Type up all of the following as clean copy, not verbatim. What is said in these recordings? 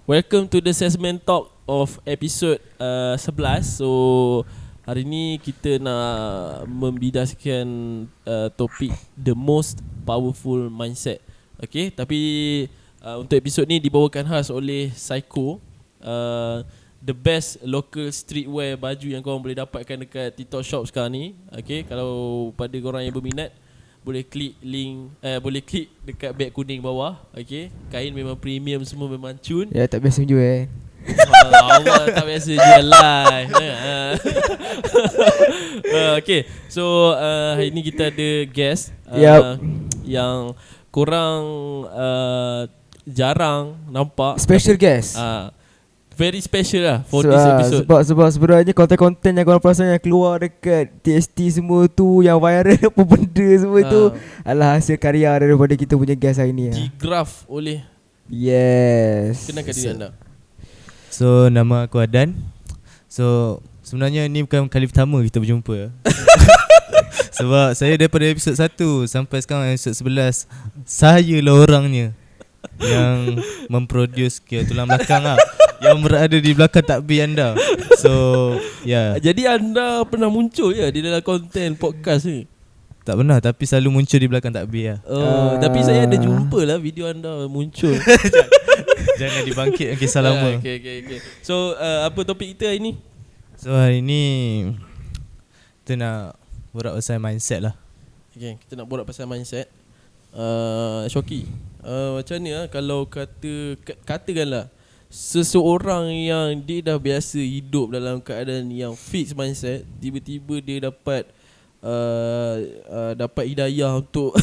Welcome to the Salesman Talk of episode 11. So hari ni kita nak membidaskan topik the most powerful mindset. Okay, tapi untuk episod ni dibawakan khas oleh Psycho, the best local streetwear baju yang korang boleh dapatkan dekat TikTok shop sekarang ni. Okay, kalau pada korang yang berminat, boleh klik link, boleh klik dekat beg kuning bawah. Okay, kain memang premium, semua memang cun. Ya, tak biasa menjual. Awal tak biasa jual live. Okay, so hari ni kita ada guest yang korang jarang nampak. Special guest. Very special lah for this episode. Sebab sebenarnya konten-konten yang korang perasan yang keluar dekat TST semua tu, yang viral apa benda semua tu adalah hasil karya daripada kita punya guest hari ni. Digraph oleh. Yes. Kenalkan diri anda. So nama aku Adan. So sebenarnya ni bukan kali pertama kita berjumpa. Sebab saya daripada episod 1 sampai sekarang episod 11, saya lah orangnya yang memproduce tulang belakang lah, yang berada di belakang takbir anda. So yeah. Jadi anda pernah muncul ya di dalam konten podcast ni? Tak pernah, tapi selalu muncul di belakang takbir lah. Tapi saya ada jumpa lah video anda muncul. Jangan dibangkitkan kisah lama. Okay. So apa topik kita hari ni? So hari ni kita nak borak pasal mindset lah. Okay, kita nak borak pasal mindset. Shoki, macam ni lah kalau katakanlah seseorang yang dia dah biasa hidup dalam keadaan yang fixed mindset, tiba-tiba dia dapat dapat hidayah untuk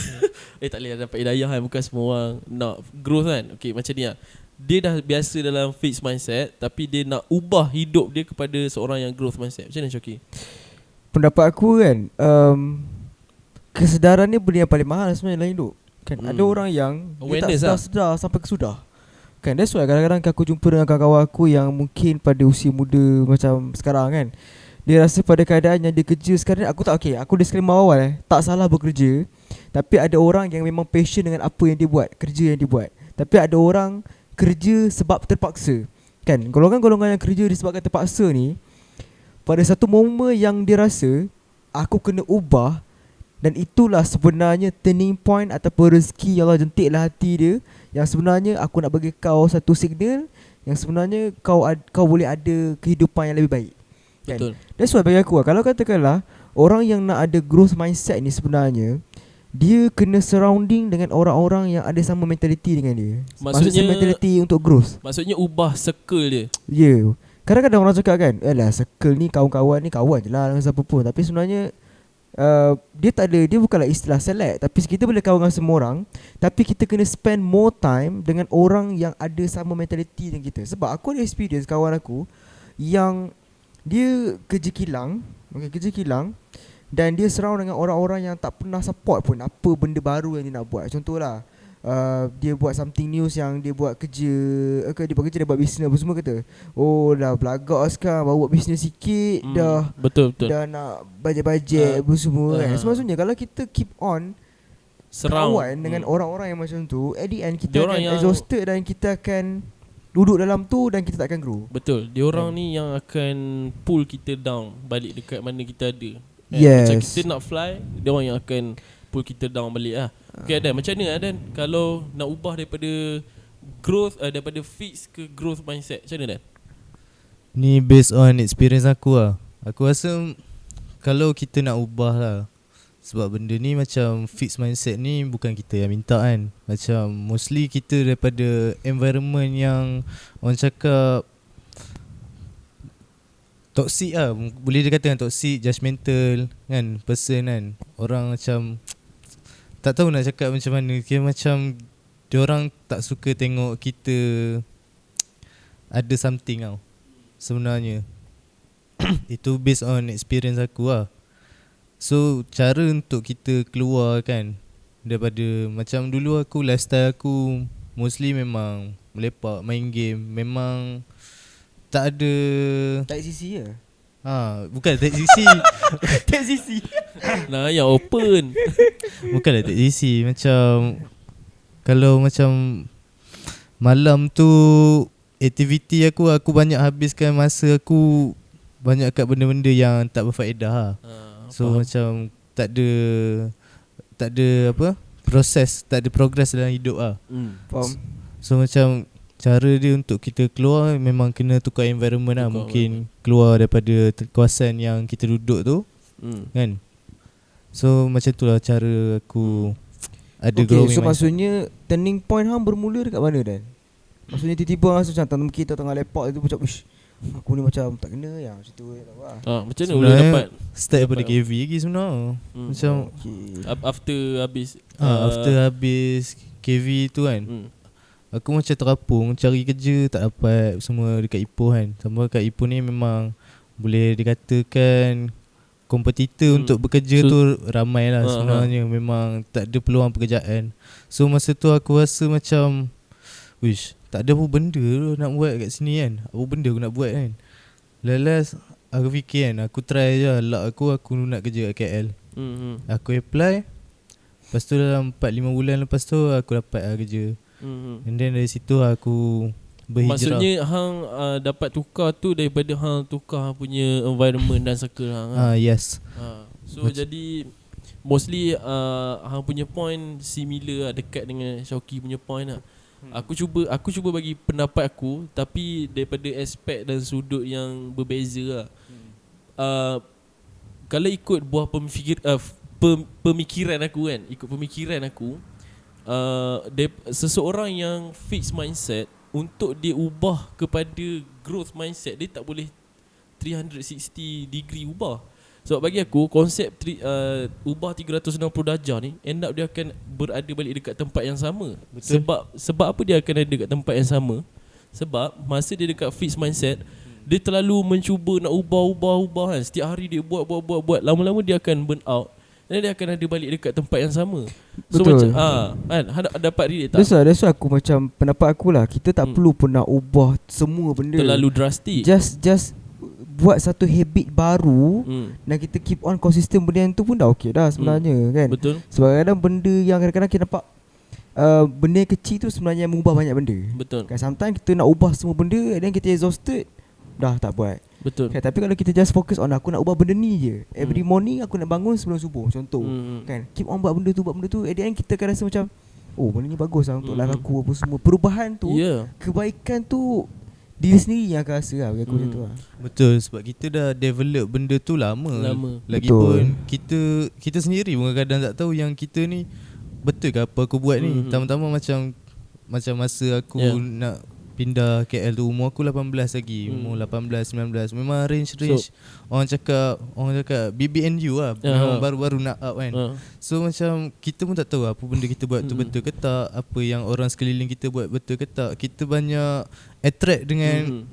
tak boleh dapat hidayah kan, bukan semua orang nak growth kan. Okay, macam ni lah, dia dah biasa dalam fixed mindset tapi dia nak ubah hidup dia kepada seorang yang growth mindset. Macam mana Shoki? Pendapat aku kan, kesedaran ni benda yang paling mahal sebenarnya dalam hidup kan. Ada orang yang dia tak sedar sampai kesudah kan. That's why kadang-kadang aku jumpa dengan kawan-kawan aku yang mungkin pada usia muda macam sekarang kan, dia rasa pada keadaan yang dia kerja sekarang. Aku tak, okay, aku disclaimer awal tak salah bekerja, tapi ada orang yang memang passion dengan apa yang dia buat, kerja yang dia buat. Tapi ada orang kerja sebab terpaksa kan. Golongan-golongan yang kerja disebabkan terpaksa ni, pada satu momen yang dia rasa aku kena ubah, dan itulah sebenarnya turning point ataupun rezeki yang Allah jentiklah hati dia, yang sebenarnya aku nak bagi kau satu signal yang sebenarnya kau boleh ada kehidupan yang lebih baik kan? Betul. That's why bagi aku kalau katakanlah orang yang nak ada growth mindset ni, sebenarnya dia kena surrounding dengan orang-orang yang ada sama mentality dengan dia. Maksudnya mentality untuk growth. Maksudnya ubah circle dia. Ya. Kadang-kadang orang cakap kan, circle ni kawan-kawan ni kawan je lah dengan siapa pun. Tapi sebenarnya dia tak ada, dia bukanlah istilah select, tapi kita boleh kawan dengan semua orang, tapi kita kena spend more time dengan orang yang ada sama mentality dengan kita. Sebab aku ada experience kawan aku yang dia kerja kilang, dan dia surround dengan orang-orang yang tak pernah support pun apa benda baru yang dia nak buat. Contohlah dia buat something news, yang dia buat kerja, dia buat bisnes apa semua, kata dah belagak sekarang, baru buat bisnes sikit dah. Betul. Dah nak bajet-bajet apa semua kan. Maksudnya kalau kita keep on kawan dengan orang-orang yang macam tu, at the end kita akan exhausted dan kita akan duduk dalam tu dan kita tak akan grow. Betul. Dia orang ni yang akan pull kita down balik dekat mana kita ada. Yes. Macam kita nak fly, dia orang yang akan pull kita down balik lah. Okay Adan, macam mana Adan kalau nak ubah daripada growth, daripada fix ke growth mindset, macam mana Dan? Ni based on experience aku lah. Aku rasa kalau kita nak ubah lah, sebab benda ni macam fixed mindset ni bukan kita yang minta kan. Macam mostly kita daripada environment yang orang cakap toxic lah. Boleh dikatakan toxic, judgemental kan, person kan. Orang macam tak tahu nak cakap macam mana. Kira macam diorang tak suka tengok kita ada something tau sebenarnya. Itu based on experience aku lah. So cara untuk kita keluar kan daripada, macam dulu aku, lifestyle aku mostly memang melepak, main game. Memang tak ada tak sisi je. Bukan tak sisi. Tak sisi. Nah, yang open. Bukanlah tak sisi. Macam kalau macam malam tu aktiviti aku banyak habiskan masa aku banyak kat benda-benda yang tak berfaedah lah. So faham. macam tak ada apa proses, tak ada progress dalam hidup lah. Faham. So macam cara dia untuk kita keluar memang kena tukar environment lah. Mungkin keluar daripada kawasan yang kita duduk tu kan. So macam tu lah cara aku ada growing so mindset. maksudnya turning point hang bermula dekat mana Dan? Maksudnya tiba-tiba rasa macam tanam kita tengah lepak tu macam ish, aku ni macam tak kena yang macam tu tak apa. Macam mana boleh dapat start daripada KV lagi sebenarnya. Macam after habis after habis KV tu kan, aku macam terapung cari kerja tak dapat semua dekat Ipoh kan. Sama kat Ipoh ni memang boleh dikatakan kompetitor untuk bekerja tu ramai lah sebenarnya. Memang tak ada peluang pekerjaan. So masa tu aku rasa macam wish, tak ada apa benda tu nak buat kat sini kan. Apa benda aku nak buat kan. Last aku fikir kan, aku try je lah aku nak kerja kat KL. Aku apply. Lepas tu dalam 4-5 bulan lepas tu aku dapat lah kerja. And then dari situ aku berhijrah. Maksudnya hang dapat tukar tu daripada hang tukar punya environment dan circle hang. Yes. So jadi mostly hang punya point similar lah, dekat dengan Syauqi punya point lah. Aku cuba bagi pendapat aku, tapi daripada aspek dan sudut yang berbeza lah. Kalau ikut buah pemikiran aku kan, ikut pemikiran aku, seseorang yang fixed mindset, untuk dia ubah kepada growth mindset, dia tak boleh 360 degree ubah. Sebab bagi aku konsep ubah 360 darjah ni end up dia akan berada balik dekat tempat yang sama. Betul. Sebab apa dia akan ada dekat tempat yang sama? Sebab masa dia dekat fixed mindset, dia terlalu mencuba nak ubah kan. Setiap hari dia buat. Lama-lama dia akan burn out. Dan dia akan ada balik dekat tempat yang sama. So betul. Macam kan dapat relate tak? That's why aku macam pendapat aku lah, kita tak perlu pun nak ubah semua benda terlalu drastik. Just buat satu habit baru dan kita keep on consistent benda yang tu pun dah okey dah sebenarnya kan. Betul. Sebab kadang benda yang kadang-kadang kita nampak benda yang kecil tu sebenarnya mengubah banyak benda. Betul. Kan sometimes kita nak ubah semua benda and then kita exhausted, dah tak buat. Betul. Kan, tapi kalau kita just fokus on aku nak ubah benda ni je. Every morning aku nak bangun sebelum subuh contoh. Kan keep on buat benda tu at the end kita akan rasa macam oh benda ni bagus lah untuk life aku apa semua. Perubahan tu, kebaikan tu diri sendiri yang akan rasa lah bagi aku macam tu lah. Betul, sebab kita dah develop benda tu lama. Lagipun kita sendiri pun kadang tak tahu yang kita ni betul ke apa aku buat ni. Tama-tama macam masa aku nak pindah KL tu umur aku 18 lagi. Umur 18, 19. Memang range orang cakap BBNU lah. Memang baru-baru nak up kan. So macam kita pun tak tahu apa benda kita buat tu betul ke tak, apa yang orang sekeliling kita buat betul ke tak. Kita banyak attract dengan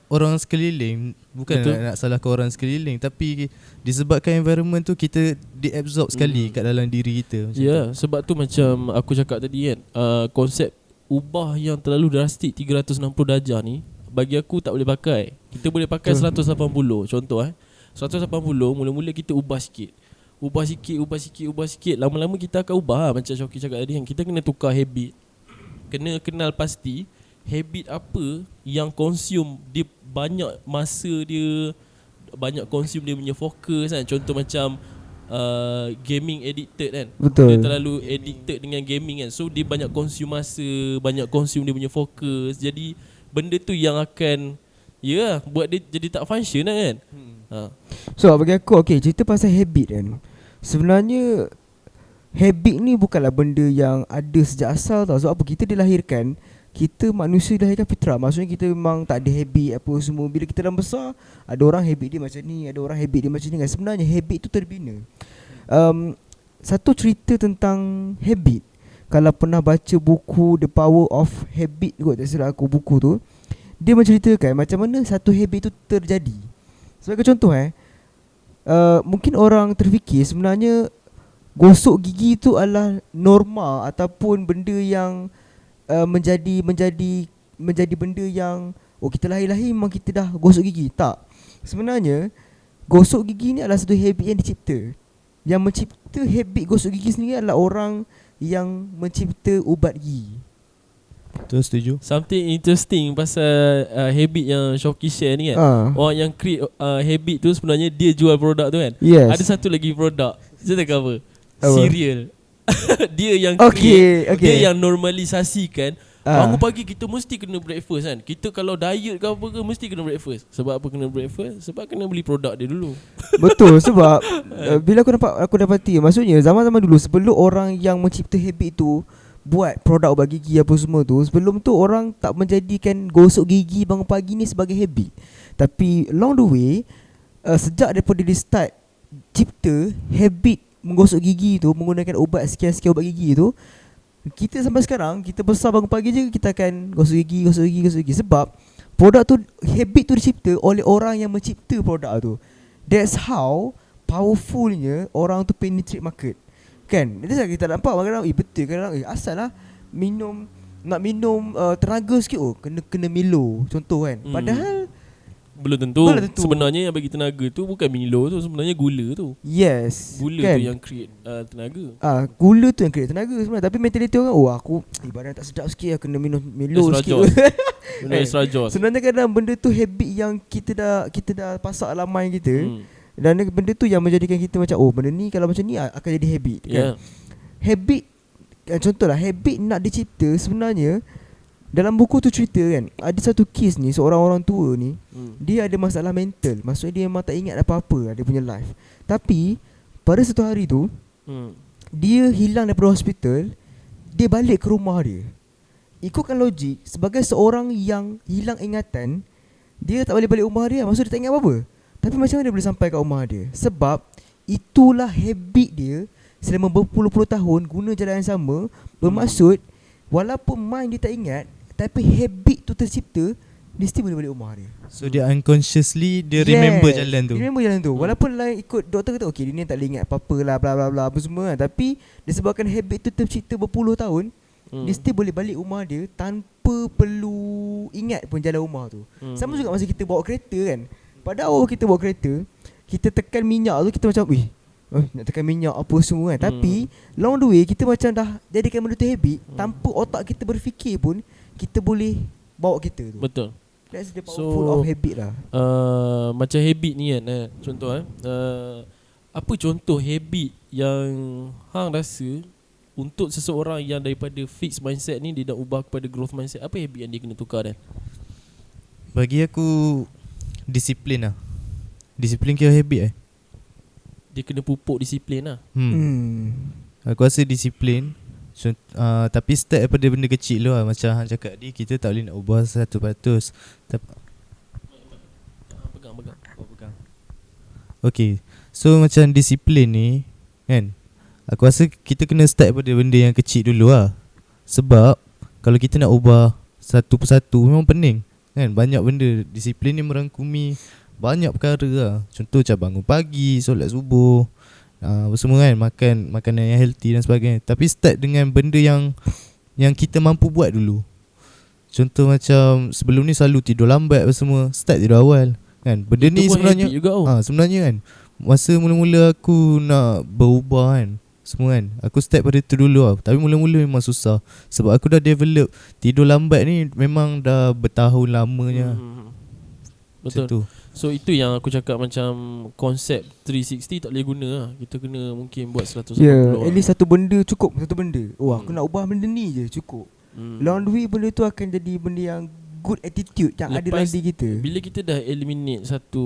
orang sekeliling. Bukan nak salahkan orang sekeliling, tapi disebabkan environment tu kita diabsorb sekali kat dalam diri kita. Sebab tu macam aku cakap tadi kan, konsep ubah yang terlalu drastik 360 darjah ni bagi aku tak boleh pakai. Kita boleh pakai 180. Contoh 180 mula-mula kita ubah sikit. Lama-lama kita akan ubah lah. Macam Syauqi cakap tadi kan, kita kena tukar habit. Kena kenal pasti habit apa yang consume dia banyak masa dia, banyak consume dia punya fokus kan. Contoh macam gaming addicted kan. Betul. Dia terlalu addicted dengan gaming kan. So dia banyak consume masa, banyak consume dia punya fokus. Jadi benda tu yang akan buat dia jadi tak function lah kan. So bagi aku cerita pasal habit kan, sebenarnya habit ni bukanlah benda yang ada sejak asal tau. Sebab apa, kita dilahirkan, kita manusia dilahirkan fitrah. Maksudnya kita memang tak ada habit apa semua. Bila kita dah besar, ada orang habit dia macam ni, ada orang habit dia macam ni kan. Sebenarnya habit tu terbina. Satu cerita tentang habit, kalau pernah baca buku The Power of Habit kot, tak silap aku buku tu, dia menceritakan macam mana satu habit tu terjadi. Sebagai contoh mungkin orang terfikir sebenarnya gosok gigi tu adalah norma ataupun benda yang menjadi benda yang kita lahir-lahir memang kita dah gosok gigi. Tak. Sebenarnya gosok gigi ni adalah satu habit yang dicipta. Yang mencipta habit gosok gigi sendiri adalah orang yang mencipta ubat gigi. Betul, setuju. Something interesting pasal habit yang Shoki share ni kan. Orang yang create habit tu sebenarnya dia jual produk tu kan. Yes. Ada satu lagi produk. Saya tahu apa? Apa? Cereal. Dia yang create, Okay. dia yang normalisasikan. Bangun pagi kita mesti kena breakfast kan. Kita kalau diet ke apa ke mesti kena breakfast. Sebab apa kena breakfast? Sebab kena beli produk dia dulu. Betul. Sebab bila aku dapati, maksudnya zaman-zaman dulu sebelum orang yang mencipta habit tu buat produk ubat gigi apa semua tu, sebelum tu orang tak menjadikan gosok gigi bangun pagi ni sebagai habit. Tapi along the way, sejak daripada dia start cipta habit menggosok gigi tu menggunakan ubat sekian-sekian ubat gigi tu, kita sampai sekarang, kita besar bangun pagi je kita akan gosok gigi. Sebab produk tu, habit tu dicipta oleh orang yang mencipta produk tu. That's how powerfulnya orang tu penetrate market. Kan? Jadi kita nampak kadang-kadang betul kadang-kadang asal lah nak minum tenaga sikit, kena Milo contoh kan. Padahal belum tentu. Sebenarnya yang bagi tenaga tu bukan Milo tu, sebenarnya gula tu. Yes. Gula kan? tu yang create tenaga. Gula tu yang create tenaga sebenarnya. Tapi mentaliti orang, aku badan tak sedap sikit, kena minum Milo sikit. Minum extra jos. Sebenarnya kadang benda tu habit yang kita dah pasak dalam mind kita. Dan benda tu yang menjadikan kita macam benda ni kalau macam ni akan jadi habit kan. Habit, contohlah habit nak dicipta sebenarnya. Dalam buku tu cerita kan, ada satu kes ni, seorang orang tua ni, dia ada masalah mental. Maksudnya dia memang tak ingat apa-apa dia punya life. Tapi pada satu hari tu, dia hilang daripada hospital. Dia balik ke rumah dia. Ikutkan logik, sebagai seorang yang hilang ingatan, dia tak boleh balik rumah dia. Maksudnya dia tak ingat apa-apa. Tapi macam mana dia boleh sampai kat rumah dia? Sebab itulah habit dia selama berpuluh-puluh tahun guna jalan yang sama. Bermaksud walaupun mind dia tak ingat, tapi habit tu tercipta, dia still boleh balik rumah dia. So dia unconsciously dia remember jalan tu. Dia remember jalan tu. Walaupun ikut doktor kata dia ni tak boleh ingat apa-apa lah, bla bla bla apa semua kan. Tapi disebabkan habit tu tercipta berpuluh tahun, dia still boleh balik rumah dia tanpa perlu ingat pun jalan rumah tu. Sama juga masa kita bawa kereta kan. Pada awal kita bawa kereta, kita tekan minyak tu, kita macam nak tekan minyak apa semua kan. Tapi long the way kita macam dah jadikan benda tu habit. Tanpa otak kita berfikir pun, kita boleh bawa kereta tu. Betul. That's the powerful of habit lah. Macam habit ni kan, contoh apa contoh habit yang hang rasa untuk seseorang yang daripada fixed mindset ni dia nak ubah kepada growth mindset? Apa habit yang dia kena tukar dan? Bagi aku disiplin lah. Disiplin kira habit Dia kena pupuk disiplin lah. Aku rasa disiplin. Tapi start daripada benda kecil lah. Macam hang cakap tadi, kita tak boleh nak ubah 100%. Pegang. Okay, so macam disiplin ni kan, aku rasa kita kena start daripada benda yang kecil dulu lah. Sebab kalau kita nak ubah satu persatu memang pening kan. Banyak benda. Disiplin ni merangkumi banyak perkara lah. Contoh macam bangun pagi, solat subuh, semua kan, makan makanan yang healthy dan sebagainya. Tapi start dengan benda yang kita mampu buat dulu. Contoh macam sebelum ni selalu tidur lambat semua, start tidur awal kan. Benda itu ni sebenarnya sebenarnya kan, masa mula-mula aku nak berubah kan, semua kan, aku start pada tu dulu lah. Tapi mula-mula memang susah. Sebab aku dah develop tidur lambat ni memang dah bertahun lamanya. Betul tu. So itu yang aku cakap, macam konsep 360 tak boleh guna lah. Kita kena mungkin buat 180 at least satu benda cukup. Satu benda, aku nak ubah benda ni je cukup. Long the way benda tu akan jadi benda yang good attitude yang ada dalam diri kita. Bila kita dah eliminate satu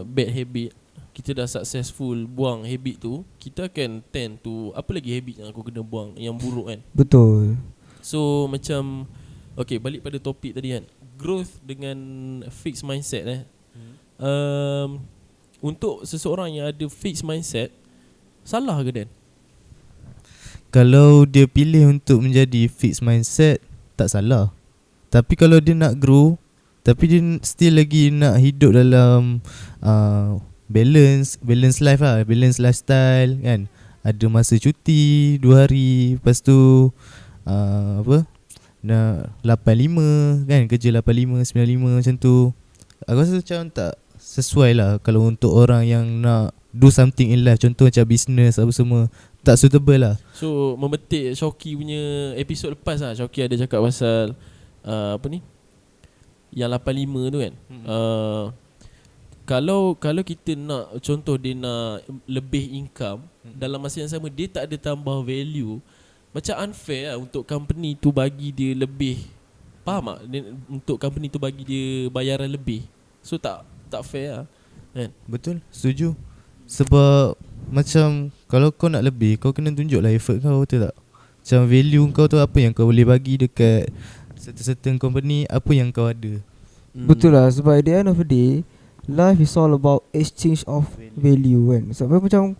bad habit, kita dah successful buang habit tu, kita akan tend to apa lagi habit yang aku kena buang yang buruk kan. Betul. So macam okay, balik pada topik tadi kan, growth dengan fixed mindset untuk seseorang yang ada fixed mindset, salah ke Dan? Kalau dia pilih untuk menjadi fixed mindset, tak salah. Tapi kalau dia nak grow, tapi dia still lagi nak hidup dalam balance life lah, balance lifestyle kan. Ada masa cuti 2 hari, lepas tu nak 8-5 kan, kerja 8-5, 9-5 macam tu. Aku rasa macam tak sesuai lah kalau untuk orang yang nak do something in life. Contoh macam business apa semua. tak suitable lah. So memetik Shoki punya episod lepas lah. Shoki ada cakap pasal apa ni, yang 85 tu kan. Kalau kita nak, contoh dia nak lebih income, dalam masa yang sama dia tak ada tambah value, macam unfair lah untuk company tu bagi dia lebih. Faham tak? Untuk company tu bagi dia bayaran lebih. So tak fair lah kan? Betul, setuju. Sebab macam kalau kau nak lebih, kau kena tunjuk lah effort kau, betul tak? Macam value kau tu, apa yang kau boleh bagi dekat certain company, apa yang kau ada. Betul lah, sebab at the end of the day, life is all about exchange of value kan. Sebab macam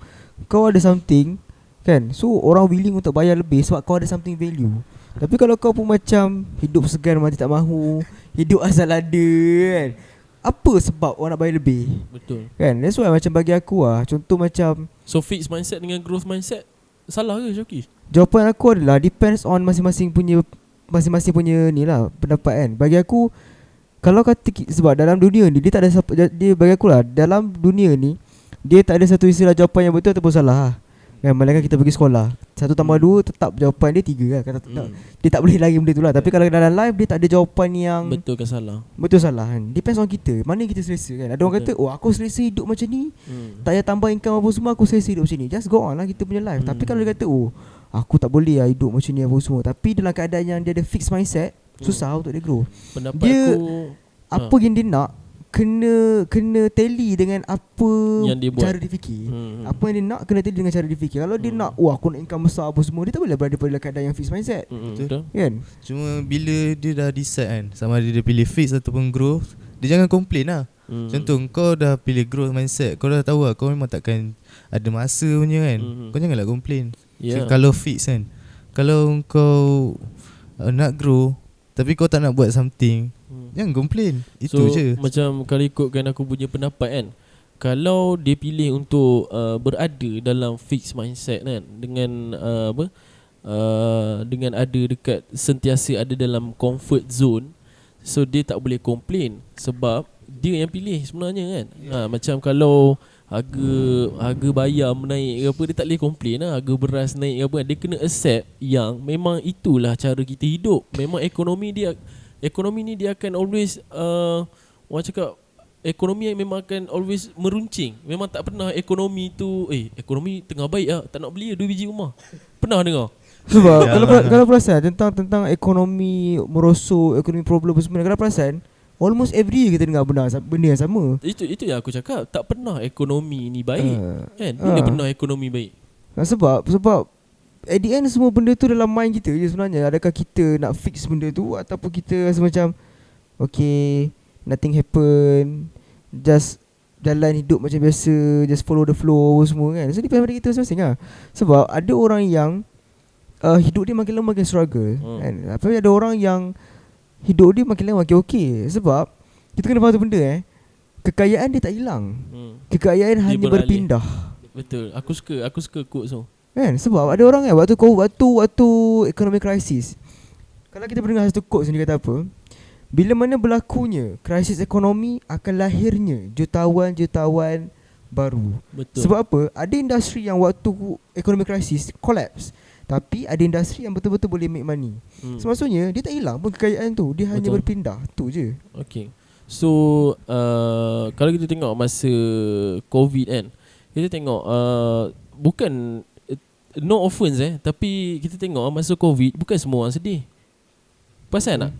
kau ada something kan, so orang willing untuk bayar lebih sebab kau ada something value. Tapi kalau kau pun macam hidup segan mati tak mahu, hidup asal ada kan, apa sebab orang nak bayar lebih? Betul kan. That's why macam bagi aku lah, contoh macam, so fixed mindset dengan growth mindset salah ke Shoki? jawapan aku adalah depends on masing-masing punya ni lah pendapat kan. Bagi aku, kalau kata, sebab dalam dunia ni dia tak ada dia bagi aku lah, dalam dunia ni dia tak ada satu istilah jawapan yang betul ataupun salah lah. Kan, melainkan kita pergi sekolah 1 tambah 2 tetap jawapan dia 3 kan. Kata tak, dia tak boleh lagi benda tu lah. Tapi kalau dalam live dia tak ada jawapan yang betul ke salah. Betul salah kan. Depends on kita, mana kita selesa kan. Ada orang kata, oh aku selesa hidup macam ni, tak payah tambah income apa semua, aku selesa hidup macam ni. Just go on lah kita punya life. Tapi kalau dia kata, oh aku tak boleh lah hidup macam ni apa semua, tapi dalam keadaan yang dia ada fixed mindset, susah untuk dia grow. Pendapat Dia aku, apa yang dia nak kena tally dengan apa yang dia buat, cara dia fikir. Apa yang dia nak kena tally dengan cara dia fikir. Kalau dia nak, aku nak income besar apa semua, dia tak boleh berada pada keadaan yang fixed mindset. betul Kan? Cuma bila dia dah decide kan, sama ada dia pilih fixed ataupun growth, dia jangan complain lah. Contoh kau dah pilih growth mindset, kau dah tahu lah kau memang takkan ada masa punya kan. Kau janganlah complain. Kalau fixed kan, kalau kau nak grow tapi kau tak nak buat something, jangan complain. Itu je. Macam kalau ikutkan aku punya pendapat kan, kalau dia pilih untuk berada dalam fixed mindset kan, dengan dengan ada dekat, sentiasa ada dalam comfort zone, so dia tak boleh complain sebab dia yang pilih sebenarnya kan. Macam kalau harga bayam naik ke apa, dia tak boleh complain lah. Harga beras naik ke apa, dia kena accept yang memang itulah cara kita hidup. Memang ekonomi ni dia akan always orang cakap, ekonomi yang memang akan always meruncing. Memang tak pernah ekonomi tu ekonomi tengah baik lah, tak nak beli 2 biji rumah. Pernah dengar? Sebab kalau perasan tentang ekonomi merosot, ekonomi problem semua, kalau perasan almost every year kita dengar benda yang sama. Itu yang aku cakap, tak pernah ekonomi ni baik kan. Bila pernah ekonomi baik? Sebab at the end semua benda tu dalam mind kita je sebenarnya. Adakah kita nak fix benda tu, ataupun kita rasa macam okay, nothing happen, just jalan hidup macam biasa, just follow the flow semua kan. So depend pada kita masing-masing lah. Sebab ada orang yang hidup dia makin lama makin struggle kan. Tapi ada orang yang hidup dia makin lama makin okey. Sebab kita kena faham tu benda kekayaan dia tak hilang. Kekayaan dia hanya berpindah. Betul. Aku suka quote tu kan. Sebab ada orang waktu economic crisis, kalau kita dengar satu quote sini kata apa, bila mana berlakunya krisis ekonomi akan lahirnya jutawan baru. Betul. Sebab apa? Ada industri yang waktu economic crisis collapse, tapi ada industri yang betul-betul boleh make money. So maksudnya dia tak hilang pun kekayaan tu, dia hanya berpindah. Tu je. Okay. So kalau kita tengok masa COVID kan, kita tengok bukan no offense tapi kita tengok masa COVID bukan semua orang sedih. Perasan tak?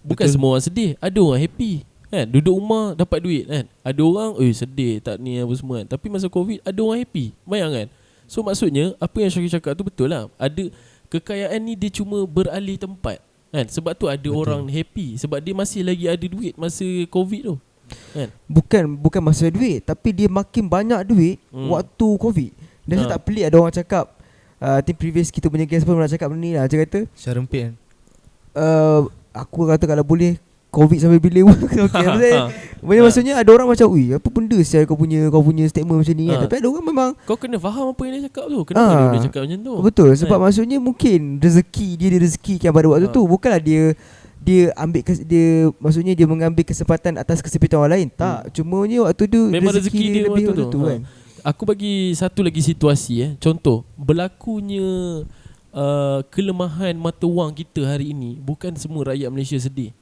Bukan betul. Semua orang sedih. Ada orang happy kan, duduk rumah dapat duit kan. Ada orang sedih tak ni apa semua kan. Tapi masa COVID ada orang happy. Bayangkan. So maksudnya apa yang Syakir cakap tu betul lah. Ada kekayaan ni dia cuma beralih tempat kan. Sebab tu ada betul. Orang happy sebab dia masih lagi ada duit masa COVID tu kan. Bukan masa duit, tapi dia makin banyak duit waktu COVID. Dan saya tak pelik ada orang cakap, I think previous kita punya guest pun pernah cakap benda ni lah. Dia kata Syarempit kan, aku kata kalau boleh COVID sampai bila okay. Maksudnya ada orang macam, apa benda sih kau punya statement macam ni kan. Tapi ada orang memang kau kena faham apa yang dia cakap tu. Kenapa dia cakap macam tu? Betul. Sebab maksudnya mungkin dia rezekikan pada waktu tu. Bukanlah dia maksudnya dia mengambil kesempatan atas kesempitan orang lain. Tak, cumanya waktu tu memang rezeki dia lebih waktu tu kan. aku bagi satu lagi situasi Contoh, berlakunya kelemahan mata wang kita hari ini, bukan semua rakyat Malaysia sedih.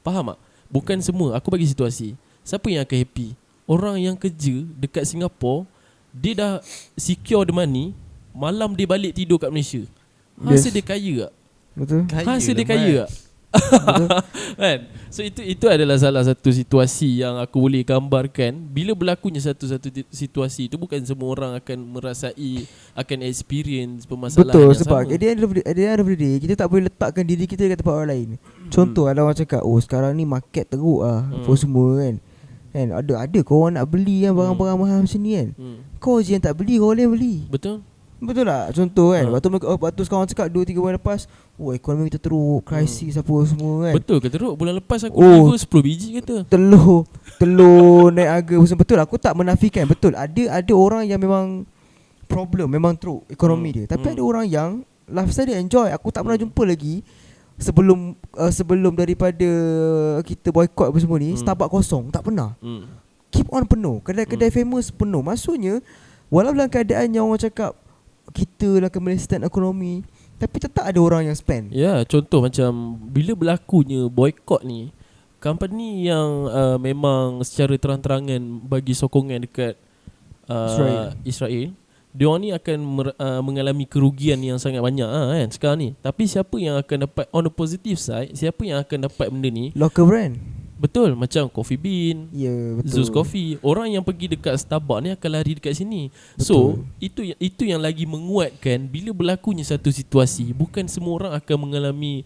Faham tak? Bukan semua. Aku bagi situasi. Siapa yang akan happy? Orang yang kerja dekat Singapura, dia dah secure the money, malam dia balik tidur kat Malaysia. Hasil dia kaya tak? Betul. Hasil dia kaya tak? Kan? So itu adalah salah satu situasi yang aku boleh gambarkan. Bila berlakunya satu-satu situasi itu, bukan semua orang akan merasai, akan experience permasalahan betul, yang sebab sama. at the end of the day, kita tak boleh letakkan diri kita dekat tempat orang lain. Contoh ada orang cakap, oh sekarang ni market teruk for semua kan. Ada kau orang nak beli kan barang-barang mahal macam ni kan. Kau je yang tak beli, kau lain beli. Betul? Betul tak? Contoh kan, waktu sekarang cakap 2-3 bulan lepas, oh ekonomi kita teruk, krisis apa semua kan. Betul ke teruk? Bulan lepas aku deliver 10 biji kata. Telur naik harga. Betul, aku tak menafikan. Betul, ada orang yang memang problem, memang teruk ekonomi dia. Tapi ada orang yang lifestyle dia enjoy. Aku tak pernah jumpa lagi sebelum daripada kita boycott apa semua ni, Starbucks kosong. Tak pernah. Keep on penuh. Kedai-kedai famous penuh. Maksudnya walau dalam keadaan yang orang cakap kita lah kemelesatan ekonomi, tapi tetap ada orang yang spend. Ya, contoh macam bila berlakunya boycott ni, company yang memang secara terang-terangan bagi sokongan dekat Israel, diorang ni akan mengalami kerugian yang sangat banyak kan sekarang ni. Tapi siapa yang akan dapat, on the positive side, siapa yang akan dapat benda ni? Local brand. Betul, macam Coffee Bean, betul. Zeus Coffee. Orang yang pergi dekat Starbucks ni akan lari dekat sini. Betul. So itu yang lagi menguatkan bila berlakunya satu situasi, bukan semua orang akan mengalami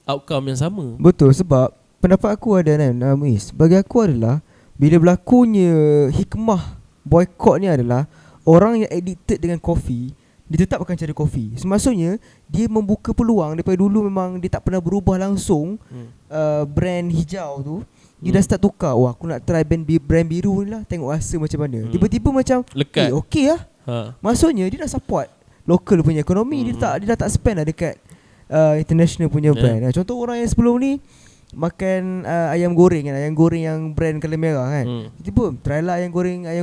outcome yang sama. Betul, sebab pendapat aku ada kan, Muiz, bagi aku adalah bila berlakunya hikmah boycott ni adalah orang yang addicted dengan kopi, dia tetap akan cari kopi. Maksudnya dia membuka peluang. Daripada dulu memang dia tak pernah berubah langsung. Brand hijau tu dia dah start tukar. Wah, aku nak try brand biru ni lah, tengok rasa macam mana. Tiba-tiba macam lekat. okey lah. Maksudnya dia dah support local punya ekonomi. Dia dah tak spend lah dekat international punya brand. Contoh orang yang sebelum ni makan ayam goreng kan, ayam goreng yang brand colour merah kan. Tiba-tiba try lah ayam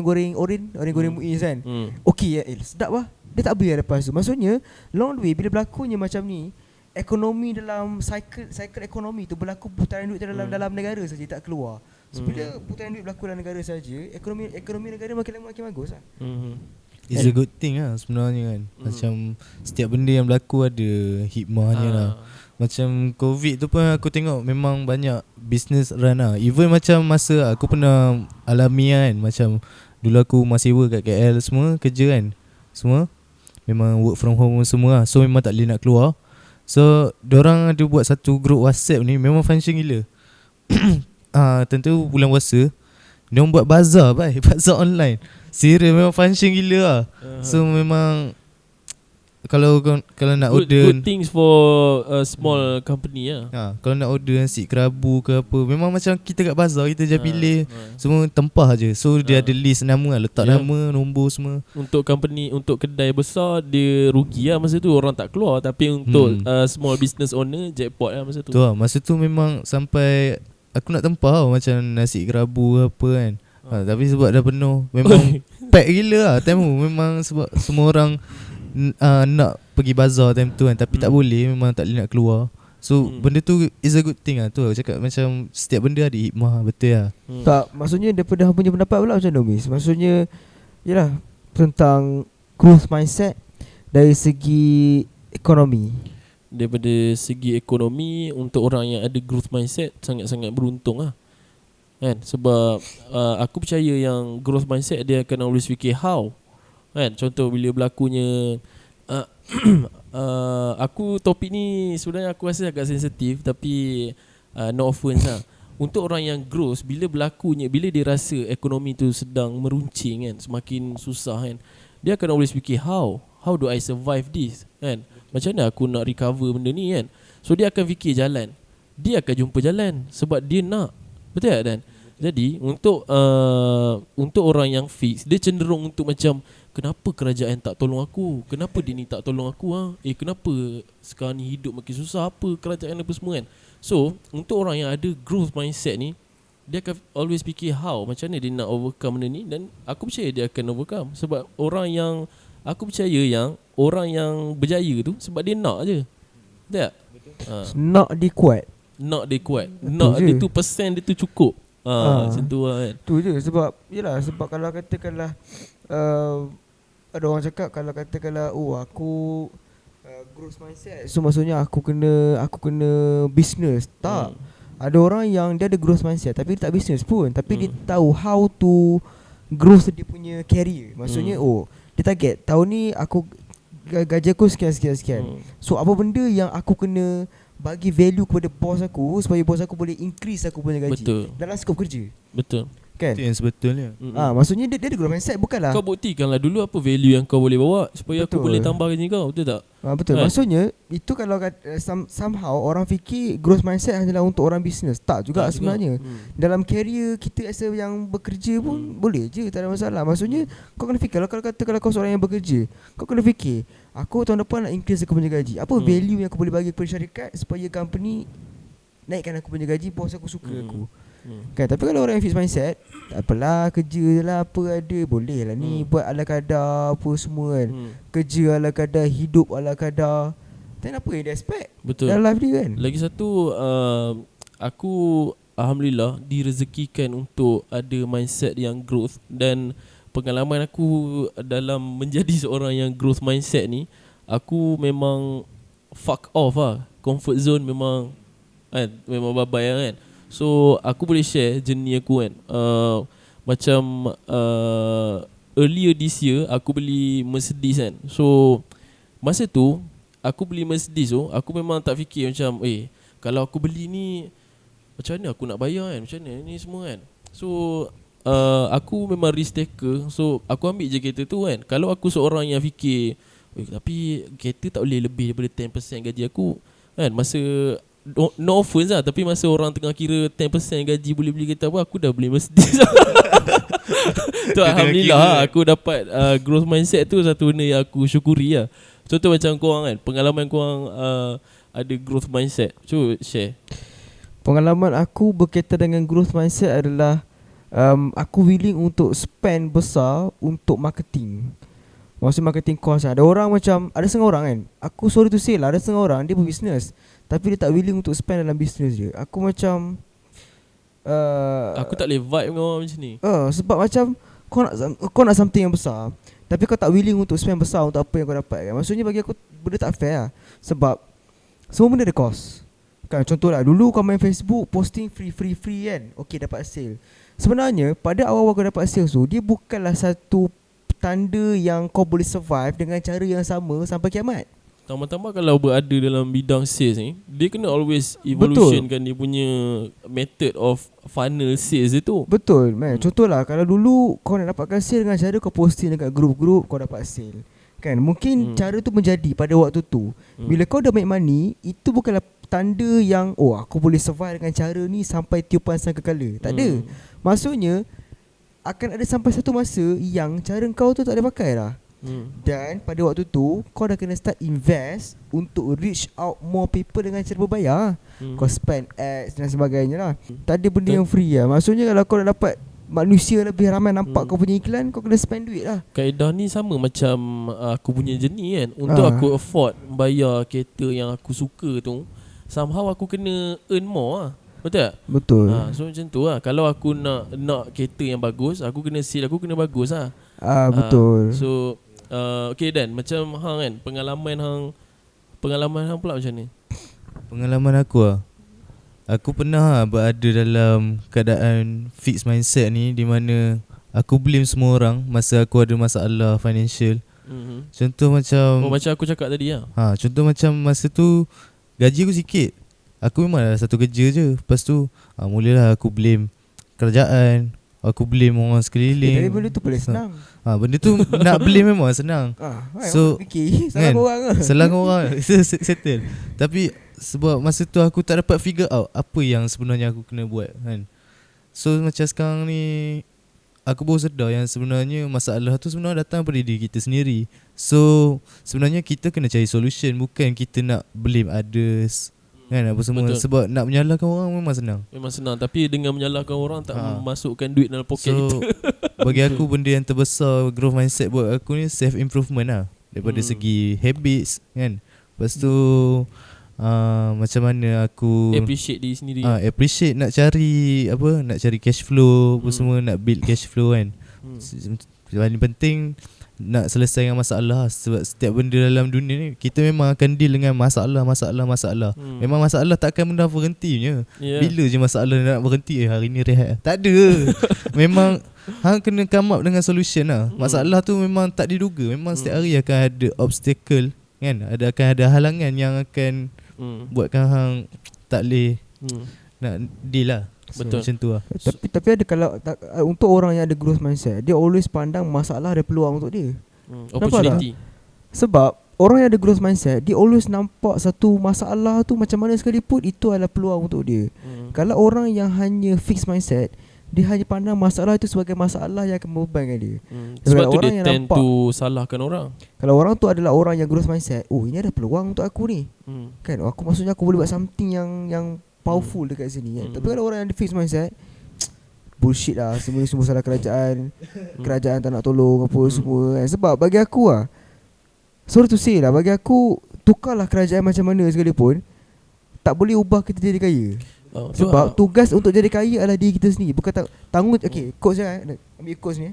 goreng Orin Muiz kan. Okey sedap lah. Dia tak beli lepas tu. Maksudnya long the way bila berlakunya macam ni, ekonomi dalam cycle ekonomi tu berlaku, putaran duit dalam negara saja, tak keluar. So bila putaran duit berlaku dalam negara saja, ekonomi negara makin lama makin bagus lah. It's a good thing lah sebenarnya kan. Macam setiap benda yang berlaku ada hikmahnya lah. Macam COVID tu pun aku tengok memang banyak business run lah. Even macam masa aku pernah alami kan, macam dulu aku masih work kat KL semua, kerja kan, semua memang work from home semua lah. So memang tak boleh nak keluar. So diorang ada buat satu group WhatsApp ni, memang function gila. Tentu bulan puasa diorang buat bazar bazar online. Serius memang function gila lah. So memang kalau nak order good things for a small company lah. Kalau nak order nasi kerabu ke apa, memang macam kita kat bazar, kita je pilih semua tempah je. So dia ada list nama lah, letak nama, nombor semua. Untuk company, untuk kedai besar dia rugi lah masa tu, orang tak keluar. Tapi untuk small business owner, jackpot lah masa tu. Tu lah, masa tu memang sampai aku nak tempah macam nasi kerabu apa kan. Tapi sebab dah penuh, memang pack gila lah time tu. Memang sebab semua orang nak pergi bazar time tu kan, tapi tak boleh, memang tak boleh nak keluar. So benda tu is a good thing lah. Tu aku cakap macam setiap benda ada hikmah. Betul lah. Tak, maksudnya daripada hang punya pendapat pula macam mana, Miss? Maksudnya yalah, tentang growth mindset dari segi ekonomi. Daripada segi ekonomi, untuk orang yang ada growth mindset sangat-sangat beruntung lah kan. Sebab aku percaya yang growth mindset dia akan always fikir how kan. Contoh bila berlakunya aku topik ni sebenarnya aku rasa agak sensitif, tapi no offense lah. Untuk orang yang growth, bila berlakunya, bila dia rasa ekonomi tu sedang meruncing kan, semakin susah kan, dia akan always fikir how do I survive this kan. Macam mana aku nak recover benda ni kan. So dia akan fikir jalan, dia akan jumpa jalan sebab dia nak. Betul tak Dan? Jadi untuk orang yang fix, dia cenderung untuk macam, kenapa kerajaan tak tolong aku? Kenapa dia ni tak tolong aku kenapa sekarang ni hidup makin susah? Apa kerajaan apa semua kan? So untuk orang yang ada growth mindset ni, dia akan always fikir how, macam mana dia nak overcome benda ni. Dan aku percaya dia akan overcome. Sebab aku percaya yang orang yang berjaya tu sebab dia nak je. Betul tak? Nak dia kuat. Nak dia kuat. Nak dia tu persen dia tu cukup. Macam tu lah kan. Tu je sebab yelah, sebab kalau katakanlah ada orang cakap kalau katakanlah aku growth mindset, so maksudnya aku kena business. Tak. Ada orang yang dia ada growth mindset tapi dia tak business pun, tapi dia tahu how to growth dia punya career. Maksudnya dia target tahun ni aku gaji aku sekian. So apa benda yang aku kena bagi value kepada bos aku supaya bos aku boleh increase aku punya gaji. Betul. Dalam skop kerja. Betul. Kan? Itu yang sebetulnya. Maksudnya dia ada growth mindset, bukanlah Kau buktikanlah dulu apa value yang kau boleh bawa supaya aku boleh tambah gaji kau. Betul tak? Betul. Kan? Maksudnya itu kalau somehow orang fikir growth mindset hanyalah untuk orang bisnes. Tak juga sebenarnya. Dalam career kita as yang bekerja pun boleh je, tak ada masalah. Maksudnya kau kena fikir kalau kau seorang yang bekerja, kau kena fikir aku tahun depan nak increase aku punya gaji. Apa value yang aku boleh bagi kepada syarikat supaya company naikkan aku punya gaji, bos aku suka aku. Kan, tapi kalau orang yang fixed mindset, tak apalah, kerja je lah, apa ada, boleh lah ni buat ala kadar apa semua kan. Kerja ala kadar, hidup ala kadar. Dan apa yang dia expect? Betul. Dalam life dia kan. Lagi satu, aku alhamdulillah direzekikan untuk ada mindset yang growth. Dan pengalaman aku dalam menjadi seorang yang growth mindset ni, aku memang fuck off lah. Comfort zone memang babai lah kan. So aku boleh share journey aku kan. Macam earlier this year aku beli Mercedes kan. So masa tu aku beli Mercedes tu, aku memang tak fikir macam kalau aku beli ni macam mana aku nak bayar kan, macam mana ni semua kan. So aku memang risk taker. So aku ambil je kereta tu kan. Kalau aku seorang yang fikir tapi kereta tak boleh lebih daripada 10% gaji aku kan, masa no offense lah, tapi masa orang tengah kira 10% gaji boleh beli kereta apa, aku dah beli Mercedes. Tu alhamdulillah aku dapat growth mindset tu, satu benda yang aku syukuri lah. Contoh macam korang kan, pengalaman korang ada growth mindset, cuba share. Pengalaman aku berkaitan dengan growth mindset adalah aku willing untuk spend besar untuk marketing. Maksud marketing cost lah. Ada orang macam, ada setengah orang kan, aku sorry to say lah, ada setengah orang dia berbisnes tapi dia tak willing untuk spend dalam bisnes dia. Aku macam aku tak boleh vibe dengan orang macam ni. Sebab macam kau nak something yang besar tapi kau tak willing untuk spend besar untuk apa yang kau dapat kan. Maksudnya bagi aku benda tak fair lah. Sebab semua benda ada cost kan. Contohlah dulu kau main Facebook posting free kan, okay dapat sale. Sebenarnya pada awal-awal kau dapat sale tu, dia bukanlah satu tanda yang kau boleh survive dengan cara yang sama sampai kiamat. Tambah-tambah kalau berada dalam bidang sales ni, dia kena always evolution kan dia punya method of funnel sales itu. Betul man. Contohlah kalau dulu kau nak dapatkan sale dengan cara kau posting dekat grup-grup kau dapat sale kan. Mungkin cara tu menjadi pada waktu tu. Bila kau dah make money, itu bukanlah tanda yang aku boleh survive dengan cara ni sampai tiupan sangkakala. Tak ada. Maksudnya akan ada sampai satu masa yang cara kau tu tak ada pakai lah. Dan pada waktu tu kau dah kena start invest untuk reach out more people dengan cara berbayar. Kau spend ads dan sebagainya lah. Tak ada benda yang free lah. Maksudnya kalau kau dah dapat manusia lebih ramai nampak kau punya iklan, kau kena spend duit lah. Kaedah ni sama macam aku punya journey kan. Untuk aku afford bayar kereta yang aku suka tu, somehow aku kena earn more lah. Betul tak? Betul. So macam tu lah. Kalau aku nak kereta yang bagus, aku kena sale aku kena bagus lah. Betul. So okay Dan, macam hang kan, pengalaman hang pula macam ni? Pengalaman aku lah, aku pernah berada dalam keadaan fixed mindset ni, di mana aku blame semua orang masa aku ada masalah financial. Contoh macam macam aku cakap tadi lah. Contoh macam masa tu gaji aku sikit, aku memang ada satu kerja je. Lepas tu mulalah aku blame kerajaan, aku blame orang sekeliling. Tapi benda tu boleh senang. Benda tu nak blame memang senang. So salah orang lah. Salah orang settle. Tapi sebab masa tu aku tak dapat figure out apa yang sebenarnya aku kena buat kan. So macam sekarang ni aku baru sedar yang sebenarnya masalah tu sebenarnya datang daripada diri kita sendiri. So sebenarnya kita kena cari solution, bukan kita nak blame others Kan apa semua. Betul. Sebab nak menyalahkan orang memang senang. Memang senang. Tapi dengan menyalahkan orang tak masukkan duit dalam poket kita. So bagi aku benda yang terbesar growth mindset buat aku ni self improvement lah. Daripada segi habits kan. Lepas tu macam mana aku appreciate diri sendiri. Appreciate nak cari apa, nak cari cash flow apa semua, nak build cash flow kan. Paling penting nak selesaikan masalah. Sebab setiap benda dalam dunia ni kita memang akan deal dengan masalah. Memang masalah tak akan pernah berhentinya. Bila je masalah nak berhenti, hari ni rehat. Tak ada. Memang hang kena come up dengan solution lah. Masalah tu memang tak diduga. Memang setiap hari akan ada obstacle kan. Akan ada halangan yang akan buatkan hang tak boleh nak deal lah. Betul. Macam tu lah. Tapi ada kalau untuk orang yang ada growth mindset, dia always pandang masalah ada peluang untuk dia. Opportunity. Sebab orang yang ada growth mindset, dia always nampak satu masalah tu macam mana sekalipun itu adalah peluang untuk dia. Kalau orang yang hanya fixed mindset, dia hanya pandang masalah itu sebagai masalah yang akan membebankan dia. Sebab tu dia tend to salahkan orang. Kalau orang tu adalah orang yang growth mindset, oh ini ada peluang untuk aku ni. Kan maksudnya aku boleh buat something yang powerful dekat sini kan. Tapi kalau orang yang ada fixed mindset, bullshit lah, semua salah kerajaan. Kerajaan tak nak tolong apa semua kan. Sebab bagi aku lah, sorry to say lah, bagi aku tukarlah kerajaan macam mana sekalipun, tak boleh ubah kita jadi kaya. Sebab tugas untuk jadi kaya adalah diri kita sendiri. Bukan tanggung. Okay, quotes je, ambil quotes ni.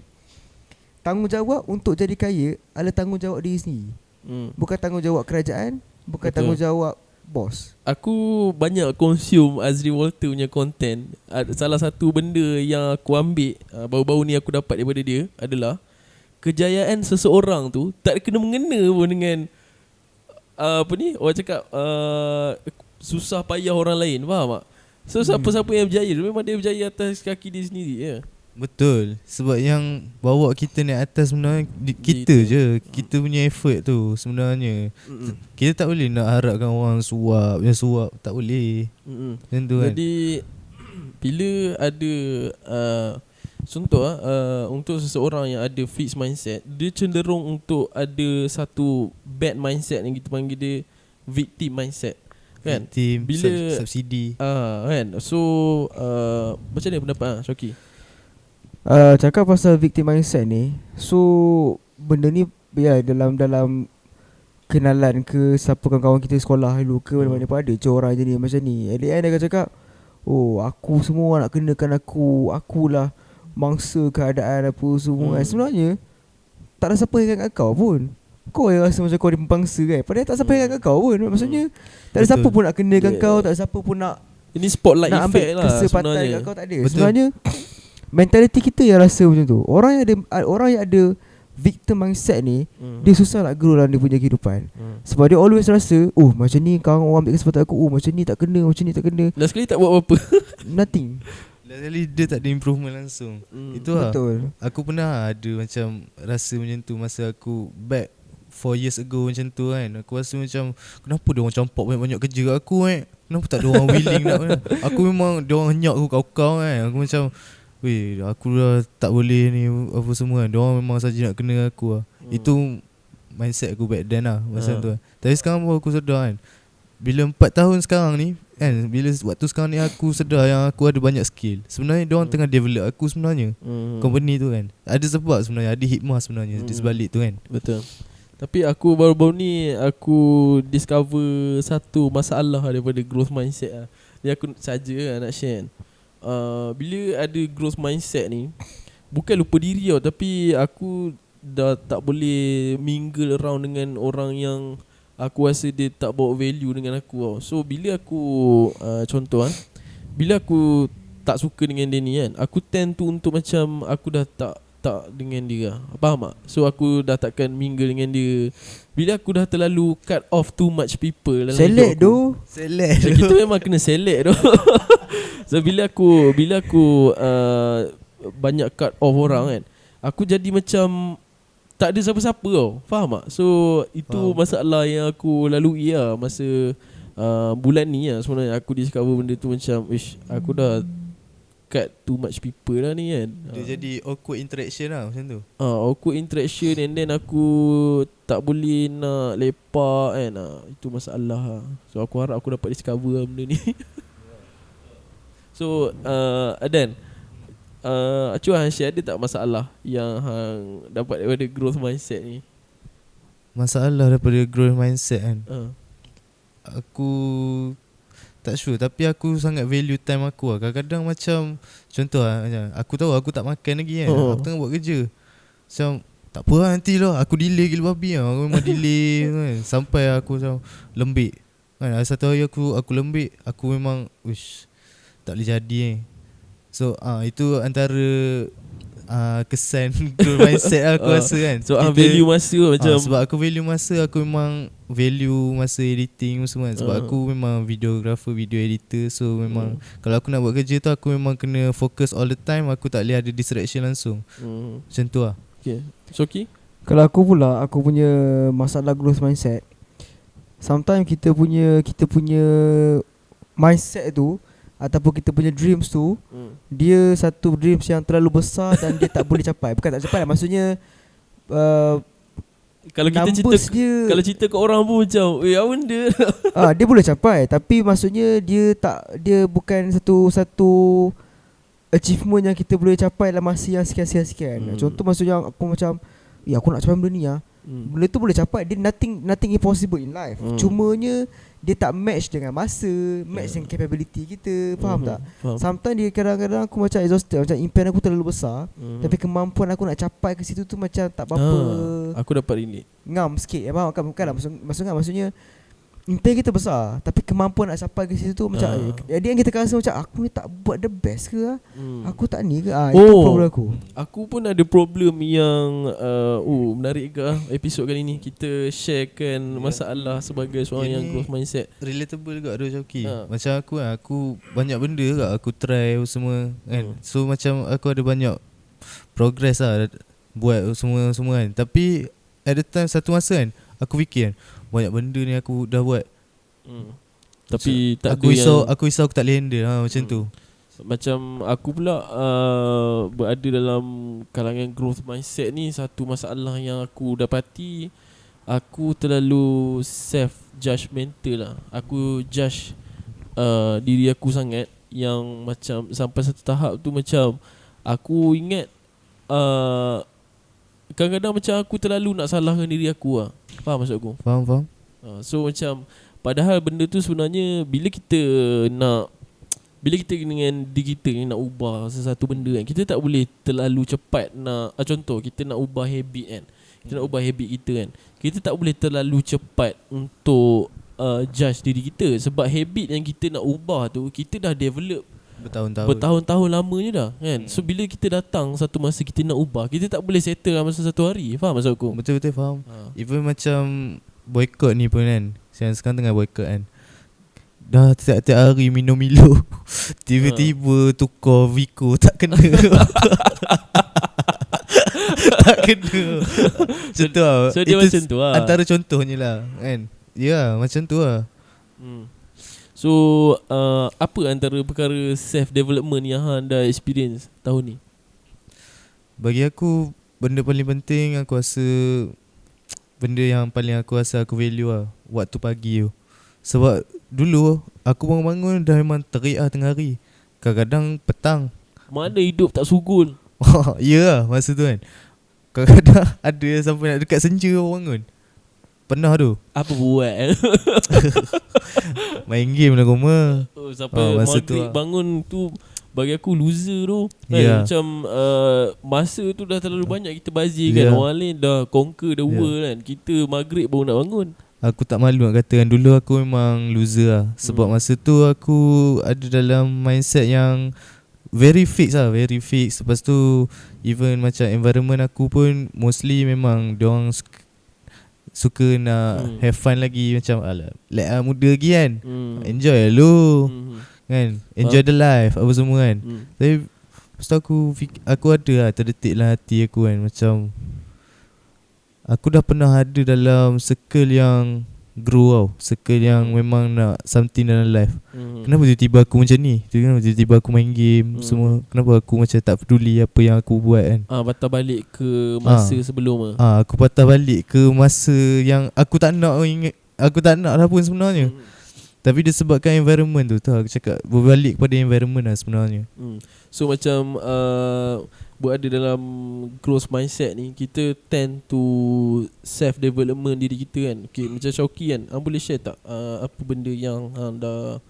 Tanggungjawab untuk jadi kaya adalah tanggungjawab diri sendiri. Bukan tanggungjawab kerajaan, bukan tanggungjawab bos. Aku banyak consume Azri Walter punya content. Salah satu benda yang aku ambil baru-baru ni aku dapat daripada dia adalah kejayaan seseorang tu tak kena mengena pun dengan apa ni orang cakap susah payah orang lain. Faham tak? So siapa-siapa yang berjaya, memang dia berjaya atas kaki dia sendiri ya. Betul. Sebab yang bawa kita naik atas sebenarnya kita je. Kita punya effort tu sebenarnya. Kita tak boleh nak harapkan orang suap. Yang suap tak boleh. Macam tu kan. Jadi bila ada contoh untuk seseorang yang ada fixed mindset, dia cenderung untuk ada satu bad mindset yang kita panggil dia victim mindset. Kan? Victim, bila subsidi. Kan? So macam mana pendapat Shoki? Cakap pasal victim mindset ni, so benda ni ya dalam kenalan ke siapa kawan kita sekolah dulu ke mana-mana pun ada orang jadi macam ni. At the end dia akan cakap, oh aku semua nak kenakan akulah mangsa keadaan apa semua. Sebenarnya tak ada siapa yang ingat kau pun. Kau yang rasa macam kau ni pembangsa kan. Padahal tak siapa yang ingat kau pun. Maksudnya tak ada siapa pun nak kenakan kau, tak ada siapa pun nak ini spotlight nak effect ambil lah kesempatan sebenarnya. kat kau, tak ada. Sebenarnya mentality kita yang rasa macam tu. Orang yang ada victim mindset ni, dia susah nak grow dalam dia punya kehidupan. Sebab dia always rasa, oh macam ni kawan orang ambil kesempatan aku, oh macam ni tak kena, macam ni tak kena. Last sekali tak buat apa-apa. Nothing. Last kali dia tak ada improvement langsung. Itu lah. Betul. Aku pernah ada macam rasa macam tu masa aku back 4 years ago macam tu kan. Aku rasa macam kenapa dia orang campak banyak-banyak kerja kat aku kan. Kenapa tak ada orang willing nak kan. Aku memang dia orang henyak aku kau-kau kan. Aku macam weh, aku dah tak boleh ni apa semua kan. Diorang memang saja nak kena aku lah. Itu mindset aku back then lah masa tu lah. Tapi sekarang pun aku sedar kan, bila 4 tahun sekarang ni kan, bila waktu sekarang ni aku sedar yang aku ada banyak skill. Sebenarnya diorang tengah develop aku sebenarnya. Company tu kan ada sebab sebenarnya, ada hikmah sebenarnya di sebalik tu kan. Betul. Tapi aku baru-baru ni aku discover satu masalah daripada growth mindset lah. Jadi aku saja nak share kan. Bila ada growth mindset ni, bukan lupa diri tau, tapi aku dah tak boleh mingle around dengan orang yang aku rasa dia tak bawa value dengan aku tau. So bila aku contoh kan, bila aku tak suka dengan dia ni kan, aku tend to untuk macam aku dah tak dengan dia lah. Faham tak? So aku dah takkan mingle dengan dia. Bila aku dah terlalu cut off too much people dalam select hidup aku. Select So kita memang kena select tu. So bila aku banyak cut off orang kan, aku jadi macam tak ada siapa-siapa tau. Faham tak? So itu masalah yang aku lalui lah masa bulan ni lah. Sebenarnya aku discover benda tu macam aku dah dekat too much people lah ni kan. Dia jadi awkward interaction lah macam tu. Awkward interaction, and then aku tak boleh nak lepak kan. Itu masalah lah. So aku harap aku dapat discover lah benda ni. So Adan, Acu Hansyah ada tak masalah yang hang dapat daripada growth mindset ni? Masalah daripada growth mindset kan, aku tak sure, tapi aku sangat value time aku lah. Kadang-kadang macam contoh lah, macam aku tahu aku tak makan lagi kan, aku tengah buat kerja. Macam tak apa lah, nanti lah. Aku delay gila babi lah. Aku memang delay kan, sampai aku macam lembik kan. Satu hari aku lembik, aku memang tak boleh jadi So itu antara kesan growth mindset aku rasa kan. So value masa macam sebab aku value masa, aku memang value masa editing semua kan. Sebab aku memang videographer, video editor. So memang kalau aku nak buat kerja tu, aku memang kena fokus all the time. Aku tak boleh ada distraction langsung. Macam tu lah. Okay. Soki? Kalau aku pula, aku punya masalah growth mindset, sometimes kita punya mindset tu ataupun kita punya dreams tu, dia satu dreams yang terlalu besar dan dia tak boleh capai. Bukan tak capai lah, maksudnya kalau kita cerita ke orang pun macam apa benda. Dia boleh capai, tapi maksudnya dia bukan satu achievement yang kita boleh capai dalam masa yang sekian. Contoh maksudnya aku macam aku nak capai benda ni benda tu boleh capai. Dia nothing impossible in life. Cumanya dia tak match dengan masa, match dengan capability kita. Faham tak? Sometimes dia kadang-kadang aku macam exhausted, macam impian aku terlalu besar, tapi kemampuan aku nak capai ke situ tu macam tak berapa. Aku dapat relate. Ngam sikit. Faham kan? Bukanlah maksudnya impian kita besar, tapi kemampuan nak capai ke situ tu macam jadi yang kita rasa macam aku ni tak buat the best ke aku tak ni ke. Itu problem aku. Aku pun ada problem yang menarik ke episod kali ni. Kita sharekan masalah sebagai seorang yang growth mindset. Relatable juga Joki. Macam aku banyak benda juga aku try semua kan. So macam aku ada banyak progress lah buat semua kan. Tapi at the time satu masa kan, aku fikir kan, banyak benda ni aku dah buat. Tapi so, tak aku risau aku tak boleh handle macam tu. Macam aku pula berada dalam kalangan growth mindset ni, satu masalah yang aku dapati, aku terlalu self judgemental lah. Aku judge diri aku sangat, yang macam sampai satu tahap tu macam aku ingat kadang-kadang macam aku terlalu nak salahkan diri aku lah. Faham maksud aku? Faham. So macam padahal benda tu sebenarnya bila kita dengan diri kita ni nak ubah sesuatu benda kan, kita tak boleh terlalu cepat nak contoh kita nak ubah habit kan. Kita nak ubah habit kita kan. Kita tak boleh terlalu cepat untuk judge diri kita, sebab habit yang kita nak ubah tu kita dah develop bertahun-tahun lamanya dah kan. So bila kita datang satu masa kita nak ubah, kita tak boleh settle dalam masa satu hari. Faham maksud aku? Betul-betul faham. Even macam boycott ni pun kan, sekarang tengah boycott kan, dah tiap-tiap hari minum Milo, tiba-tiba tukar Vico, tak kena. Tak kena. Contoh lah. So dia macam tu lah, antara contohnya lah kan. Ya macam tu lah. So apa antara perkara self development yang anda experience tahun ni? Bagi aku, benda paling penting aku rasa, benda yang paling aku rasa aku value lah, waktu pagi tu. Sebab dulu aku bangun-bangun dah memang terik lah tengah hari. Kadang-kadang petang. Mana hidup tak sugul. Ya lah masa tu kan. Kadang-kadang ada sampai nak dekat senja bangun. Pernah tu. Apa buat? Main game lah koma. Sampai maghrib bangun tu bagi aku loser tu kan. Macam masa tu dah terlalu banyak kita bazir kan. Orang lain dah conquer the world kan. Kita maghrib baru nak bangun. Aku tak malu nak kata kan, dulu aku memang loser lah. Sebab masa tu aku ada dalam mindset yang very fix lah, very fix. Lepas tu even macam environment aku pun mostly memang diorang suka nak have fun lagi. Macam alah, muda lagi kan, enjoy lah lu kan, enjoy the life apa semua kan. Tapi lepas tu aku ada lah, terdetik lah hati aku kan, macam aku dah pernah ada dalam circle yang grow tau. Circle yang memang nak something dalam life. Kenapa tiba-tiba aku macam ni? Kenapa tiba-tiba aku main game semua? Kenapa aku macam tak peduli apa yang aku buat kan? Patah balik ke masa sebelum aku patah balik ke masa yang aku tak nak ingat. Aku tak nak lah pun sebenarnya. Tapi disebabkan environment tu Aku cakap berbalik kepada environment lah sebenarnya. So macam berada dalam growth mindset ni, kita tend to self development diri kita kan. Okay, macam Syauqi kan, boleh share tak apa benda yang dah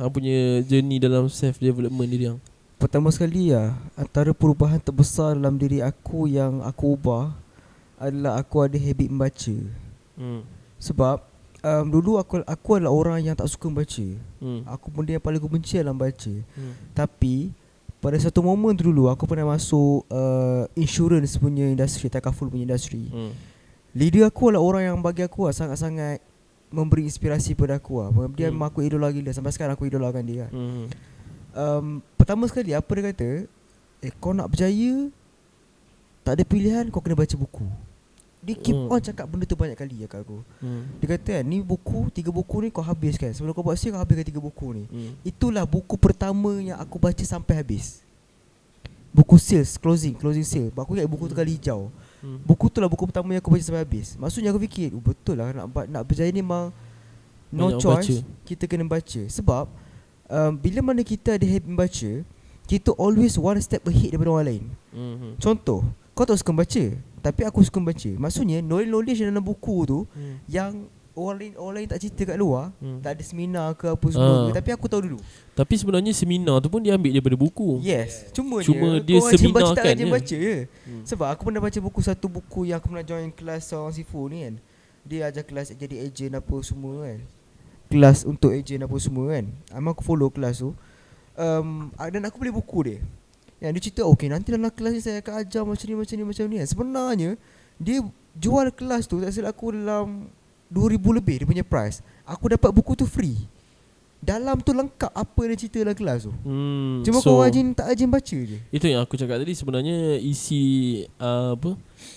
punya journey dalam self development diri yang? Pertama sekali antara perubahan terbesar dalam diri aku yang aku ubah adalah aku ada habit membaca. Sebab dulu aku adalah orang yang tak suka membaca. Aku benda yang paling aku benci adalah membaca. Tapi pada satu momen dulu aku pernah masuk insurance punya industri, takaful punya industri. Leader aku adalah orang yang bagi aku sangat-sangat memberi inspirasi pada aku. Dia memang aku idola gila. Sampai sekarang aku idolakan dia kan. Pertama sekali apa dia kata, kau nak berjaya tak ada pilihan, kau kena baca buku. Dia keep on cakap benda tu banyak kali kat aku. Dia kata kan, ni buku, 3 buku ni kau habiskan. Sebelum kau buat sale, kau habiskan 3 buku ni. Itulah buku pertama yang aku baca sampai habis. Buku sales, closing sale. Aku ingat buku tu kali hijau. Buku tu lah buku pertama yang aku baca sampai habis. Maksudnya aku fikir, betul lah nak berjaya ni memang no banyak choice baca. Kita kena baca. Sebab bila mana kita ada habit membaca, kita always one step ahead daripada orang lain. Contoh, kau tak suka baca, tapi aku suka baca. Maksudnya knowledge dalam buku tu yang orang lain tak cerita kat luar, tak ada seminar ke apa semua tapi aku tahu dulu. Tapi sebenarnya seminar tu pun dia ambil daripada buku. Yes, cuma dia seminar kan baca je. Sebab aku pernah baca satu buku yang aku pernah join kelas seorang Sifu ni kan. Dia ajar kelas jadi ejen apa semua kan. Kelas untuk ejen apa semua kan. Aku follow kelas tu. Dan aku beli buku dia. Yang dia cerita nanti dalam kelas ni saya akan ajar macam ni kan. Sebenarnya dia jual kelas tu tak silap aku dalam 2,000 lebih dia punya price. Aku dapat buku tu free. Dalam tu lengkap apa dia cerita dalam kelas tu. Cuma kau tak rajin baca je. Itu yang aku cakap tadi, sebenarnya isi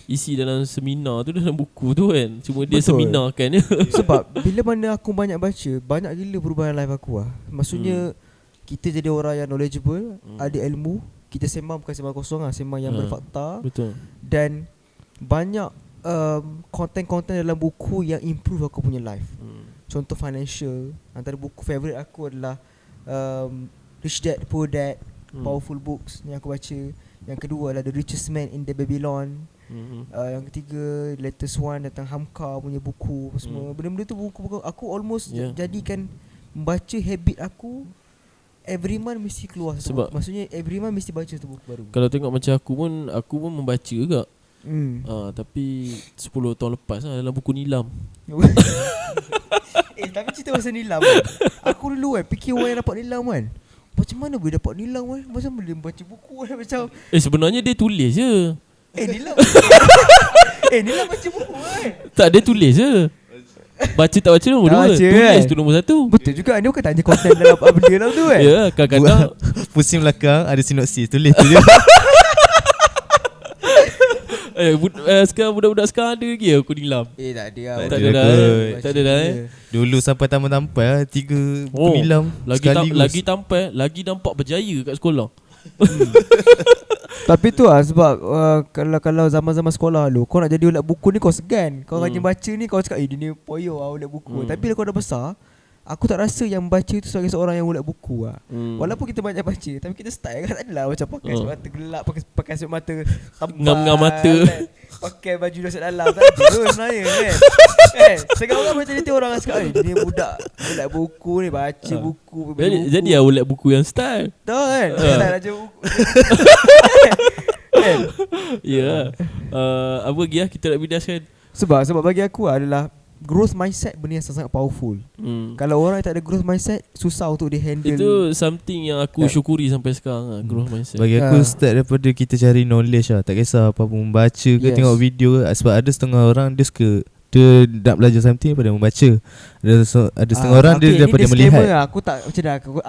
isi dalam seminar tu dalam buku tu kan. Cuma dia seminarkan je. Sebab bila mana aku banyak baca, banyak gila perubahan life aku Maksudnya kita jadi orang yang knowledgeable, ada ilmu. Kita sembang bukan sembang kosong sembang yang berfakta. Betul. Dan banyak konten-konten dalam buku yang improve aku punya life. Contoh financial. Antara buku favourite aku adalah Rich Dad Poor Dad, powerful books yang aku baca. Yang kedua adalah The Richest Man in the Babylon. Yang ketiga latest one tentang Hamka punya buku semua. Benda-benda tu buku aku almost jadikan membaca habit aku. Every month mesti keluar satu buku. Maksudnya every month mesti baca satu buku baru. Kalau tengok macam aku pun membaca juga. Tapi 10 tahun lepas dalam buku nilam. Tapi cerita pasal nilam kan. Aku dulu fikir orang yang dapat nilam kan, macam mana boleh dapat nilam kan? Macam boleh baca buku kan macam. Sebenarnya dia tulis je. Nilam. Nilam baca buku kan. Tak, dia tulis je. Baca tak baca nombor 2. Tulis tu nombor 1. Betul juga. Ni bukan tanya konten dalam apa benda dalam tu kan. Ya, kadang-kadang pusing belakang ada sinopsis, tulis tu je. Sekarang budak-budak sekarang ada lagi aku nilam. Tak ada lah. Tak ada dah. Dulu sampai tampal 3 buku nilam lagi tampal, lagi nampak berjaya kat sekolah. Tapi tu sebab kalau zaman-zaman sekolah dulu, kau nak jadi ulat buku ni kau segan. Kau rajin baca ni kau cakap dia ni poyo ulat buku. Tapi bila kau dah besar, aku tak rasa yang baca tu sebagai seorang yang ulat buku Walaupun kita banyak baca, tapi kita style kan tak adalah macam pakai sebab mata gelap, pakai sebab mata tebal, ngam-ngam mata, pakai baju dasar dalam. Tak ada sebenarnya kan. Sekarang orang macam ni orang cakap dia budak ulat buku ni, baca buku. Jadi ulat buku yang style. Tahu kan? Tak baca buku. Ya. Apa lagi kita nak bidaskan? Sebab bagi aku adalah growth mindset benda yang sangat powerful. Kalau orang yang tak ada growth mindset, susah untuk dia handle. Itu something yang aku syukuri sampai sekarang growth mindset. Bagi aku start daripada kita cari knowledge Tak kisah apa pun, membaca ke tengok video sebab ada setengah orang dia suka, dia nak belajar something daripada membaca. Ada setengah orang dia daripada melihat.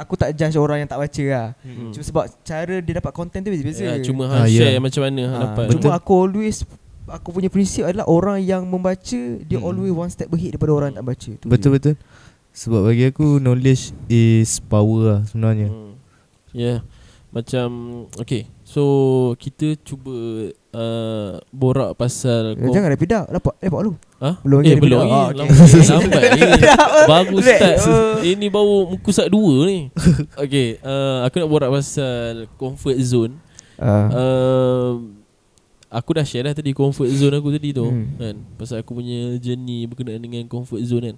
Aku tak judge orang yang tak baca Cuma sebab cara dia dapat content tu beza-beza. Cuma share macam mana dapat. Cuma aku always aku punya prinsip adalah orang yang membaca dia always one step ahead daripada orang yang tak baca. Betul. Sebab bagi aku knowledge is power lah sebenarnya. Yeah. Macam okay, so kita cuba borak pasal jangan lepak lu. Ha? Belum lagi belum dah. lagi. Lambat ini. Baru start. Ini baru muka sat 2 ni. Okay, aku nak borak pasal comfort zone. Aku dah share dah tadi comfort zone aku tadi tu kan. Pasal aku punya journey berkenaan dengan comfort zone kan.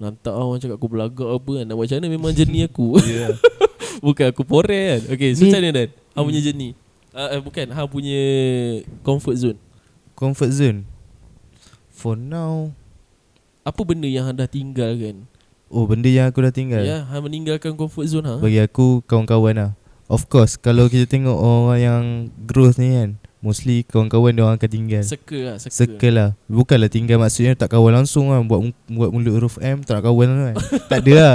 Nantak orang cakap aku belagak apa kan. Nak buat macam mana memang journey aku. Yeah. Bukan aku porel kan. Okay, so macam mana Dan? Hang punya journey. Bukan, hang punya comfort zone. Comfort zone. For now, apa benda yang hang dah tinggalkan? oh benda yang aku dah tinggal. Ya, hang meninggalkan comfort zone hang. Bagi aku kawan-kawan lah. Of course, kalau kita tengok orang yang growth ni kan, mostly kawan-kawan dia orang akan tinggal. Circle lah. Bukanlah tinggal maksudnya tak kawan langsung kan. Buat mulut huruf M tak nak kawan kan. Tak ada lah.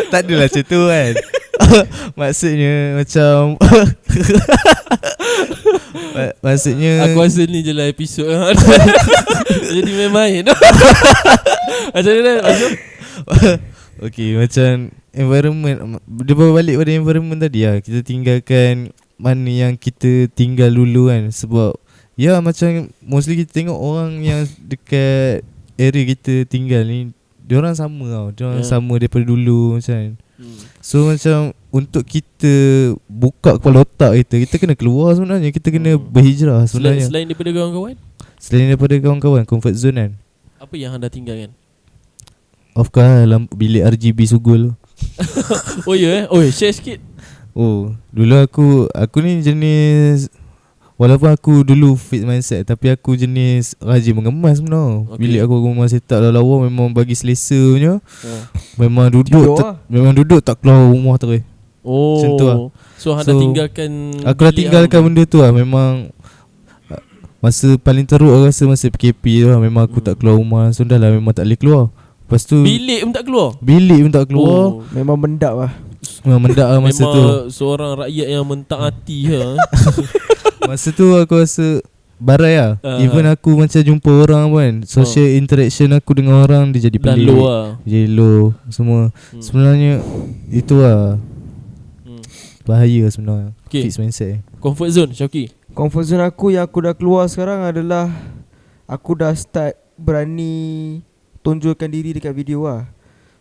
Tak adalah macam tu kan. Maksudnya macam maksudnya aku rasa ni je lah episod jadi main-main. Macam mana Dan? okay, macam environment. Dia berbalik pada environment tadi lah. Kita tinggalkan mana yang kita tinggal dulu kan. Sebab ya macam mostly kita tengok orang yang dekat area kita tinggal ni, diorang sama tau. Diorang sama daripada dulu macam. So macam untuk kita buka kepala otak kita kena keluar sebenarnya. Kita kena berhijrah sebenarnya. Selain daripada kawan-kawan? Selain daripada kawan-kawan, comfort zone kan. Apa yang anda tinggalkan? Of course bilik RGB Sugul. Oh ya Oh share sikit. Oh dulu aku ni jenis, walaupun aku dulu fit mindset, tapi aku jenis rajin mengemas sebenarnya. Bilik aku memang set up lawa, memang bagi selesa punya. Memang duduk tak keluar rumah terus. Oh macam tu lah. So anda tinggalkan. Aku dah tinggalkan benda tu lah. Memang masa paling teruk aku rasa masa PKP tu lah. Memang aku tak keluar rumah. So dah lah memang tak boleh keluar. Lepas tu bilik pun tak keluar. Memang mendap lah. Memang mendap lah masa tu. Memang seorang rakyat yang mentaati lah. Masa tu aku rasa barai lah. Even aku macam jumpa orang kan, social interaction aku dengan orang dia jadi pelik, jadi low semua. Sebenarnya itu lah bahaya sebenarnya. Fix mindset. Comfort zone Syauqi. Comfort zone aku yang aku dah keluar sekarang adalah aku dah start berani tonjolkan diri dekat video lah.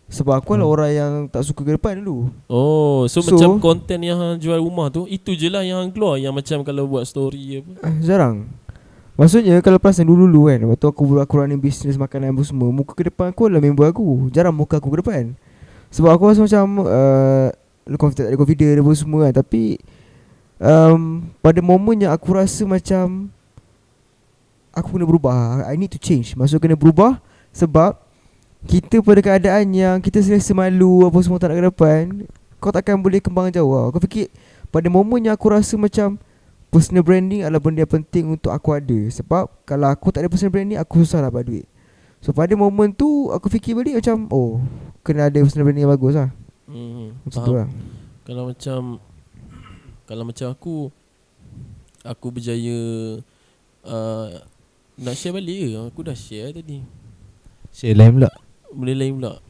Sebab aku adalah orang yang tak suka ke depan dulu. Oh, so macam konten yang hang jual rumah tu, itu je lah yang hang keluar. Yang macam kalau buat story apa, jarang. Maksudnya kalau perasan dulu kan, waktu aku running business makanan apa semua, muka ke depan aku adalah member aku. Jarang muka aku ke depan. Sebab aku rasa macam tak ada confident apa semua kan. Tapi pada momen yang aku rasa macam aku kena berubah, I need to change. Maksud kena berubah sebab kita pada keadaan yang kita selesa malu apa semua tak nak ke depan, kau takkan boleh kembang jauh lah. Aku fikir pada momen yang aku rasa macam personal branding adalah benda yang penting untuk aku ada. Sebab kalau aku tak ada personal branding, aku susah dapat duit. So pada momen tu aku fikir balik macam kena ada personal branding yang bagus lah. Macam tu lah. Kalau macam aku berjaya nak share balik ke? Aku dah share tadi. Share lain pula. Benda lain pula.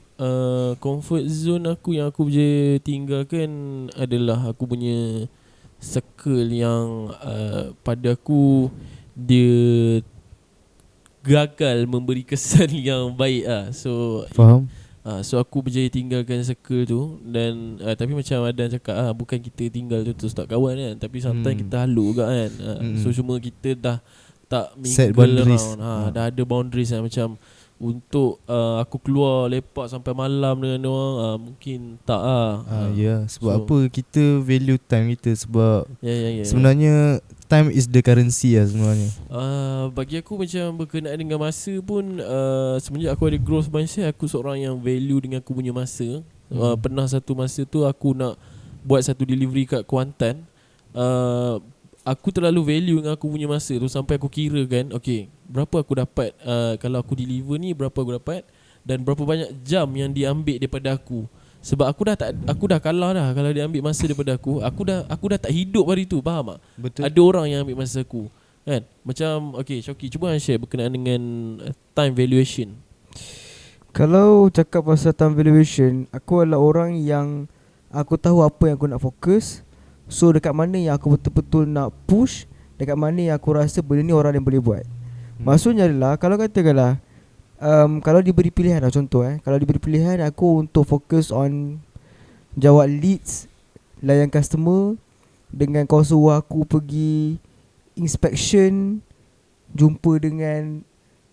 Comfort zone aku yang aku berjaya tinggalkan adalah aku punya circle yang pada aku dia gagal memberi kesan yang baik lah. So faham. So aku berjaya tinggalkan circle tu. Dan tapi macam Adan cakap bukan kita tinggal tu terus tak kawan kan. Tapi sometimes kita halu juga kan. So cuma kita dah tak mingle around. Dah ada boundaries lah. Macam untuk aku keluar lepak sampai malam dengan orang mungkin tak lah. Sebab apa kita value time kita. Sebab sebenarnya time is the currency lah sebenarnya. Bagi aku macam berkenaan dengan masa pun semenjak aku ada growth mindset, aku seorang yang value dengan aku punya masa. Pernah satu masa tu aku nak buat satu delivery kat Kuantan. Aku terlalu value dengan aku punya masa tu sampai aku kira kan, okay, berapa aku dapat kalau aku deliver ni, berapa aku dapat dan berapa banyak jam yang diambil daripada aku. Sebab aku dah kalah dah. Kalau dia ambil masa daripada aku dah tak hidup hari tu, faham tak? Betul. Ada orang yang ambil masa aku, kan? Macam okay, Shoki, cuba share berkenaan dengan time valuation. Kalau cakap pasal time valuation, aku adalah orang yang aku tahu apa yang aku nak fokus. So dekat mana yang aku betul-betul nak push, dekat mana yang aku rasa benda ni orang yang boleh buat. Maksudnya adalah kalau katakanlah kalau diberi pilihan lah, contoh kalau diberi pilihan aku untuk fokus on jawab leads, layan customer, dengan kau suruh aku pergi inspection, jumpa dengan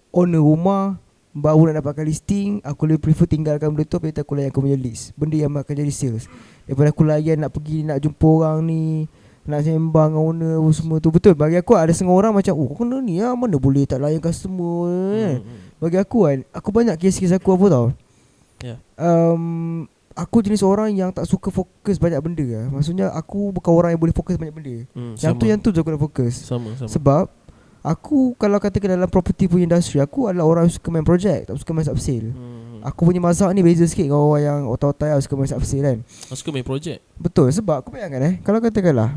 owner rumah, baru nak dapatkan listing, aku lebih prefer tinggalkan benda tu. Lepas tu aku layan aku punya list, benda yang akan jadi sales, daripada aku layan nak pergi nak jumpa orang ni, nak sembang dengan owner semua tu. Betul, bagi aku ada setengah orang macam kau kena ni lah, mana boleh tak layan customer kan. Bagi aku kan, aku banyak kes-kes aku apa tau, aku jenis orang yang tak suka fokus banyak benda lah. Maksudnya aku bukan orang yang boleh fokus banyak benda. Yang tu je aku nak fokus. Sama. Sebab aku kalau katakan dalam property punya industri, aku adalah orang yang suka main projek, tak suka main subsale. Aku punya mazhab ni beza sikit dengan orang yang otak-otak yang suka main subsale kan. Aku suka main projek. Betul, sebab aku bayangkan kalau katakanlah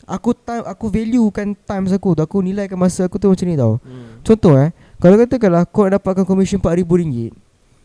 aku valuekan time aku tu, aku nilaikan masa aku tu macam ni tau. Contoh kalau katakanlah kau nak dapatkan commission RM4,000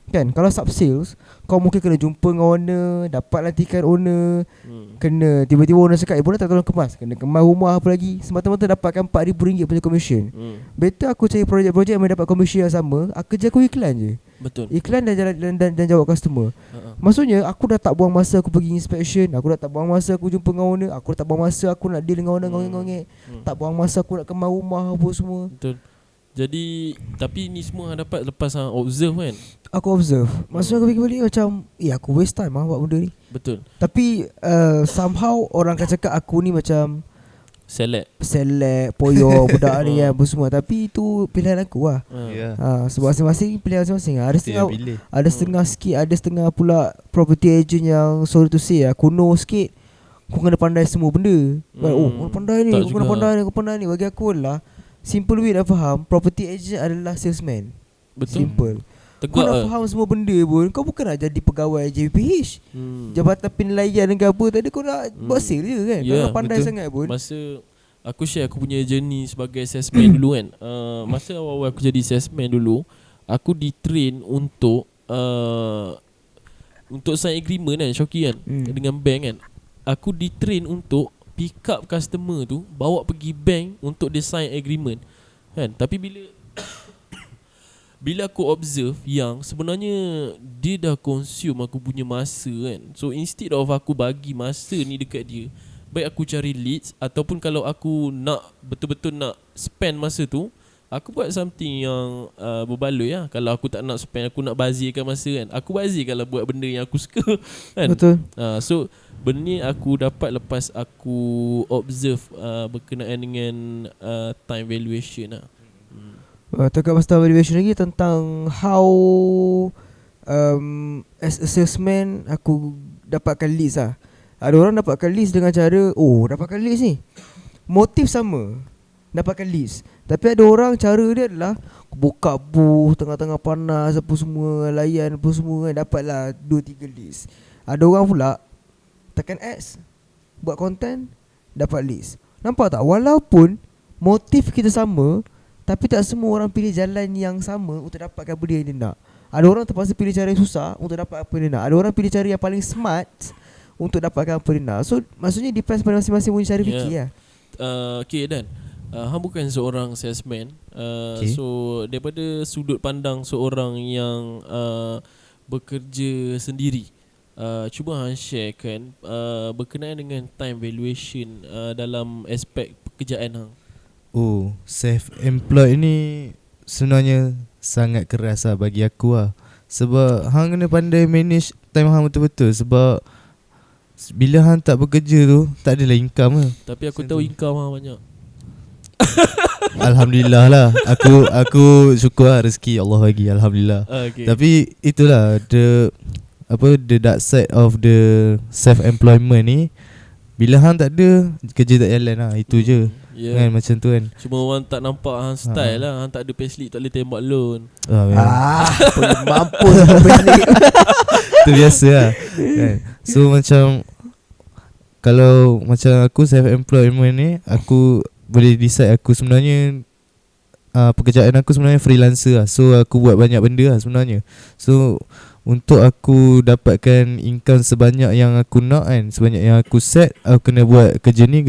kan, kalau sub-sales kau mungkin kena jumpa dengan owner, dapat lantikan owner, kena tiba-tiba owner cakap boleh tak tolong kemas, kena kemas rumah apa lagi, semata-mata dapatkan RM4,000 punya commission. Better aku cari projek-projek yang dapat commission yang sama, kerja aku iklan je. Betul. Iklan dan jawab customer. Maksudnya aku dah tak buang masa aku pergi inspection, aku dah tak buang masa aku jumpa dengan owner, aku dah tak buang masa aku nak deal dengan owner ngongek-ngongek, tak buang masa aku nak kemas rumah apa semua. Betul. Jadi tapi ni semua dapat lepas observe kan. Aku observe. Maksudnya aku fikir balik macam aku waste time buat benda ni. Betul. Tapi somehow orang akan cakap aku ni macam select poyo budak ni apa semua. Tapi itu pilihan aku lah. Sebab masing-masing pilihan masing-masing. Ada setengah sikit, ada setengah pula property agent yang sorry to say kuno sikit. Kau kena pandai semua benda. Kau pandai ni, kau kena pandai ni. Bagi aku lah, simple way dah faham, property agent adalah salesman. Betul. Simple. Kau nak faham semua benda pun, kau bukan nak jadi pegawai JPH, Jabatan Penilaian ke apa. Tadi kau nak buat sale je kan. Kau nak pandai sangat pun. Masa aku share aku punya journey sebagai salesman dulu kan, masa awal-awal aku jadi salesman dulu, aku di-train untuk sign agreement kan, Shoki kan, dengan bank kan. Aku di-train untuk pick up customer tu, bawa pergi bank untuk dia sign agreement kan. Tapi bila aku observe yang sebenarnya dia dah consume aku punya masa kan. So instead of aku bagi masa ni dekat dia, baik aku cari leads, ataupun kalau aku nak betul-betul nak spend masa tu, aku buat something yang berbaloi lah. Kalau aku tak nak spend, aku nak bazirkan masa kan, aku bazir kalau buat benda yang aku suka kan. Betul. So benda ni aku dapat lepas aku observe berkenaan dengan time valuation lah. Cakap pasal valuation lagi tentang how as a salesman aku dapatkan leads lah. Ada orang dapatkan leads dengan cara dapatkan leads ni motif sama, dapatkan leads. Tapi ada orang cara dia adalah buka booth tengah-tengah panas apa semua, layan apa semua kan, dapatlah 2-3 leads. Ada orang pula tekan ads, buat content, dapat leads. Nampak tak? Walaupun motif kita sama, tapi tak semua orang pilih jalan yang sama untuk dapatkan benda yang dia nak. Ada orang terpaksa pilih cara yang susah untuk dapat apa yang dia nak. Ada orang pilih cara yang paling smart untuk dapatkan apa yang dia nak. So maksudnya depends pada masing-masing punya cara fikir lah. Okay Dan, hang bukan seorang salesman. So daripada sudut pandang seorang yang bekerja sendiri, cuba hang sharekan berkenaan dengan time valuation dalam aspek pekerjaan hang. Self-employed ni sebenarnya sangat keras lah bagi aku lah. Sebab hang kena pandai manage time hang betul-betul. Sebab bila hang tak bekerja tu, tak adalah income lah. Tapi aku tahu income hang banyak. Alhamdulillah lah. Aku syukur lah rezeki Allah bagi, Alhamdulillah. Tapi itulah the dark side of the self-employment ni. Bila hang tak ada, kerja tak jalan lah. Itu je. Kan macam tu kan. Cuma orang tak nampak hang style lah. Hang tak ada payslip, tak boleh tembak loan. Mampus payslip. Itu biasa lah kan. So macam kalau macam aku self-employment ni, aku boleh decide aku sebenarnya pekerjaan aku sebenarnya freelancer lah. So aku buat banyak benda lah sebenarnya. So untuk aku dapatkan income sebanyak yang aku nak kan, sebanyak yang aku set, aku kena buat kerja ni.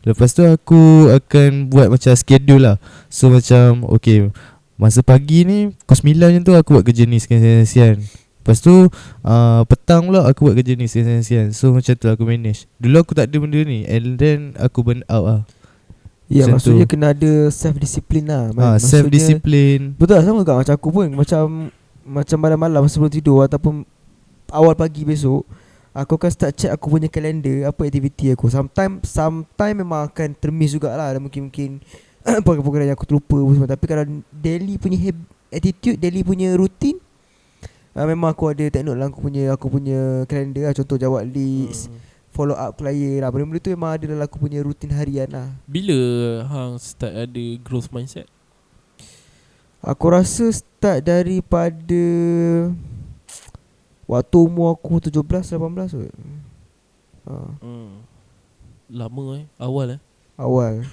Lepas tu aku akan buat macam schedule lah. So macam okay, masa pagi ni pukul 9 macam tu aku buat kerja ni sekian. Lepas tu petang pula aku buat kerja ni sekian. So macam tu aku manage. Dulu aku tak ada benda ni, and then aku burn out lah. Ya, macam maksudnya tu. kena ada self-discipline lah. Self-discipline. Betul lah, sama juga macam aku pun. Macam malam-malam sebelum tidur ataupun awal pagi besok, aku akan start check aku punya kalender, apa aktiviti aku. Sometime memang akan termiss jugalah. Dan mungkin program-program yang aku terlupa semua. Tapi kalau daily punya attitude, daily punya routine, memang aku ada take note lah aku punya kalender lah. Contoh jawab list, follow up klien lah. Benda-benda tu memang ada dalam aku punya rutin harian lah. Bila hang start ada growth mindset? Aku rasa start daripada waktu umur aku 17-18 kot. Lama awal Awal.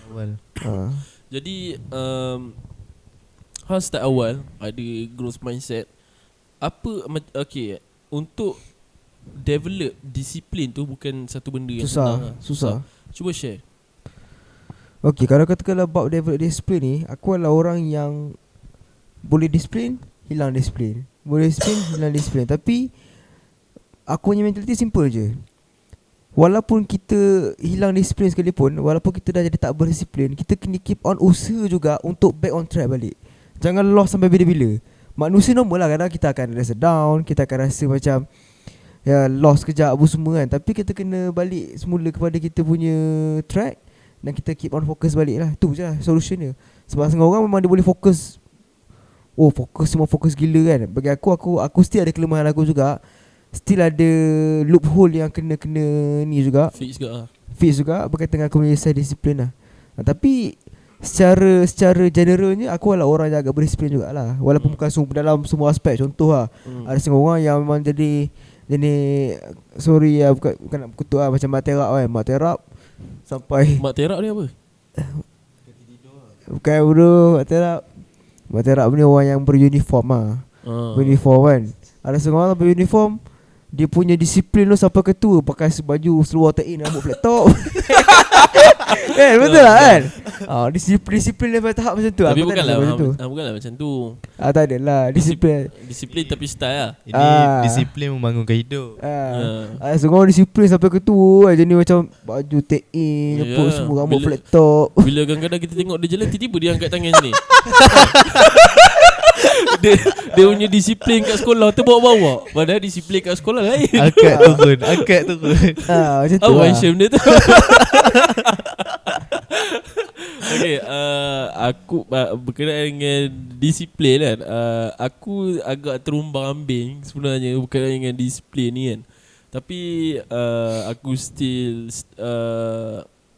Jadi hang start awal ada growth mindset. Apa okay, untuk develop disiplin tu bukan satu benda yang susah. Cuba share. Okay, kalau katakanlah about develop disiplin ni, aku adalah orang yang boleh disiplin, hilang disiplin. Boleh disiplin, hilang disiplin. Tapi aku punya mentality simple je. Walaupun kita hilang disiplin sekalipun, walaupun kita dah jadi tak berdisiplin, kita kena keep on usaha juga untuk back on track balik. Jangan lost sampai bila-bila. Manusia normal lah, kadang kita akan rasa down, kita akan rasa macam lost kejap apa semua kan. Tapi kita kena balik semula kepada kita punya track, dan kita keep on fokus balik lah. Tu je lah solution dia. Sebab setengah orang memang dia boleh fokus, semua fokus gila kan. Bagi aku still ada kelemahan aku juga. Still ada loophole yang kena ni juga, fix juga berkaitan dengan aku punya self-discipline lah. Tapi secara generalnya aku adalah orang yang agak berdisiplin jugalah. Walaupun bukan dalam semua aspek. Contoh lah, ada setengah orang yang memang jadi sorry lah, bukan nak kutuk lah, macam mak terap kan. Mak terap sampai mak terap ni apa? Bukan bro, mak terap ni orang yang beruniform lah. Beruniform kan. Ada setengah orang beruniform, dia punya disiplin tu sampai ketua, pakai baju seluar take-in, rambut flat top. Betul lah kan. Disiplin level tahap macam tu. Tapi bukanlah macam tu. Tak adalah disiplin tapi style lah. Ini disiplin membangunkan hidup. Semua disiplin sampai ketua. Jadi macam baju take-in, semua rambut flat top. Bila kadang-kadang kita tengok dia jalan, tiba-tiba dia angkat tangan ni. Dia punya disiplin kat sekolah tu bawa-bawa, padahal disiplin kat sekolah lain. Angkat turun. Macam tu lah. lah. Macam dia tu. Okay, aku berkenaan dengan disiplin kan, aku agak terumbang-ambing sebenarnya berkenaan dengan disiplin ni kan. Tapi aku still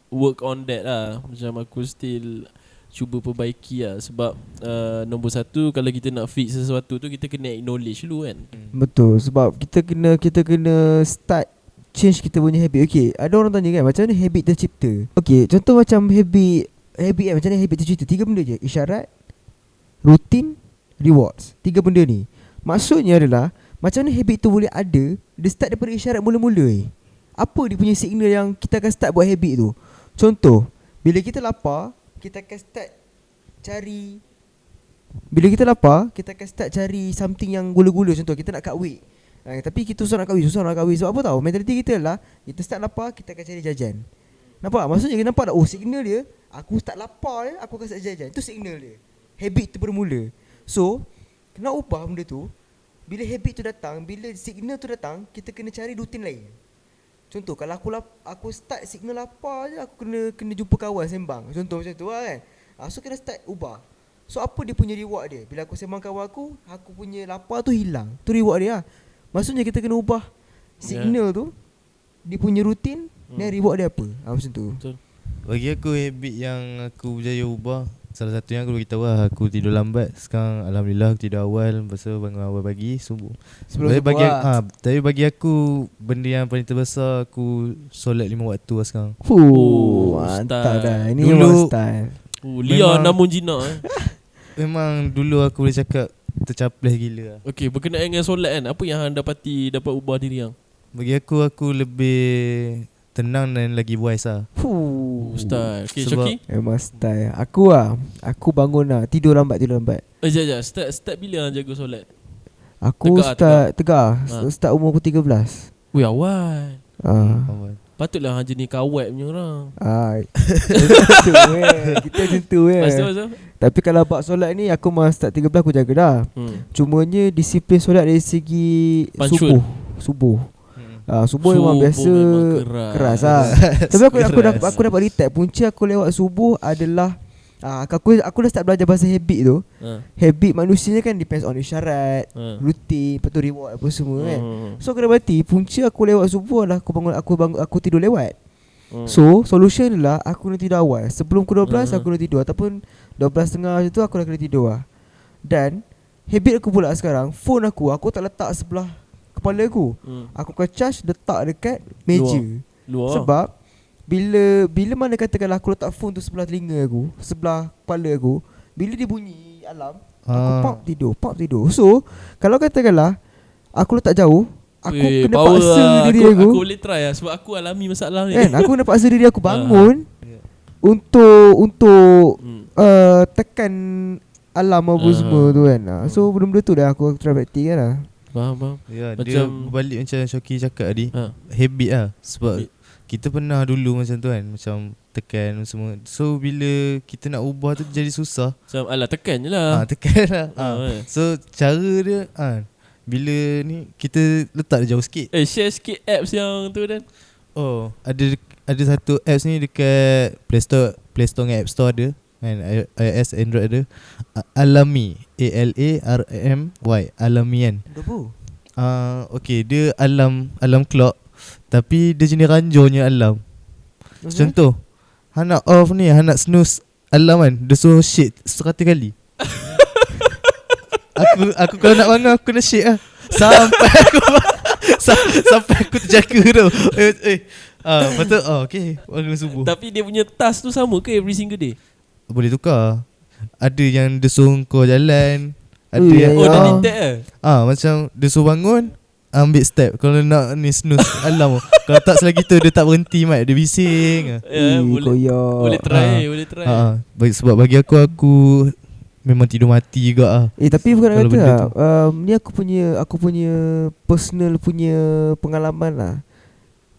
work on that lah. Macam aku still cuba perbaiki lah. Sebab nombor satu, kalau kita nak fix sesuatu tu, kita kena acknowledge dulu kan. Betul. Sebab kita kena start change kita punya habit. Okay, ada orang tanya kan, macam mana habit tercipta? Okay, contoh macam habit kan, macam mana habit tercipta? 3 benda je: isyarat, rutin, rewards. 3 benda ni. Maksudnya adalah, macam mana habit tu boleh ada, dia start daripada isyarat mula-mula. Apa dia punya signal yang kita akan start buat habit tu? Contoh, bila kita lapar, kita akan start cari something yang gula-gula. Contoh, kita nak cut weight, tapi kita susah nak cut weight. Sebab apa tahu? Mentaliti kita adalah, kita start lapar, kita akan cari jajan. Nampak? Maksudnya kita nampak tak? Signal dia, aku start lapar je, aku akan start jajan. Itu signal dia. Habit tu bermula. So, kena ubah benda tu. Bila habit tu datang, bila signal tu datang, kita kena cari rutin lain. Contoh, kalau aku start signal lapar je, aku kena jumpa kawan sembang. Contoh macam tu lah kan. So kena start ubah. So apa dia punya reward dia? Bila aku sembang kawan aku punya lapar tu hilang. Tu reward dia lah. Maksudnya kita kena ubah signal tu, dia punya rutin, dan reward dia apa. Macam tu. Betul. Bagi aku habit yang aku berjaya ubah, salah satunya aku beritahu lah, aku tidur lambat. Sekarang alhamdulillah aku tidur awal, lepas tu bangun awal pagi subuh. Sebelum Tapi bagi subuh tapi bagi aku benda yang paling terbesar, aku solat 5 waktu lah sekarang. Mantap style. dah. Ini Dulu- memang style. Leon Memang- namun jinak Memang dulu aku boleh cakap tercaples gila lah. Okay, berkenaan dengan solat kan, apa yang hang dapati dapat ubah diri hang? Bagi aku lebih tenang dan lagi wise lah. Style. Okay, Sebab- Shoki? Memang style. Aku bangun lah. Tidur lambat. Sekejap. Start bila hang jaga solat? Aku Tegak. start umur aku 13. Weh, awal. Awal. Patutlah hang jenis kawat punya orang. Kita macam tu Lepas tu Tapi kalau bab solat ni aku memang start 13 aku jaga dah. Cumanya disiplin solat dari segi Punctual. Subuh. Subuh memang biasa memang keras lah. Tapi aku dapat detect punca aku lewat subuh adalah aku dah start belajar bahasa habit tu. Habit manusia kan depends on isyarat, rutin, lepas tu reward apa semua kan. So aku dapati punca aku lewat subuh adalah aku tidur lewat. So solution adalah aku kena tidur awal. Sebelum pukul 12 aku kena tidur, ataupun 12.30 macam tu aku dah kena tidur lah. Dan habit aku pula sekarang, phone aku tak letak sebelah kepala aku. Aku akan charge letak dekat meja. Luar. Sebab bila mana katakanlah aku letak phone tu sebelah telinga aku, sebelah kepala aku, bila dia bunyi alarm, aku pop tidur. So kalau katakanlah aku letak jauh, aku kena paksa diri aku. Aku boleh try lah, sebab aku alami masalah ni kan, aku kena paksa diri aku bangun untuk tekan alarm apa semua tu kan. So benda-benda tu dah aku try praktik kan lah. Faham. Ya, Macam- dia berbalik macam Shoki cakap tadi. Habit lah. Sebab kita pernah dulu macam tu kan, macam tekan semua. So bila kita nak ubah tu jadi susah. Macam alah tekan je lah. Tekan lah. kan. So cara dia bila ni kita letak dia jauh sikit. Share sikit apps yang tu dan. Oh, ada satu apps ni dekat Play Store dengan App Store ada kan, iOS, Android ada. Alami, ALARMY, Alami kan. Okay, dia alarm clock, tapi dia jenis ranjornya alarm. Contoh, hang nak off ni, hang nak snooze alarm kan, dia suruh shake 100 kali. Aku kalau nak bangun aku kena shake lah sampai aku terjaga tu. Lepas tu okay, bangun subuh. Tapi dia punya task tu sama ke every single day? Boleh tukar. Ada yang dia suruh kau jalan, ada yang dia detect macam dia suruh bangun, ambil step. Kalau nak ni snooze alarm, kalau tak selagi tu dia tak berhenti mat, dia bising. Boleh try. Sebab bagi aku memang tidur mati juga ah. Tapi bukan kalau kata ni aku punya personal punya pengalaman lah.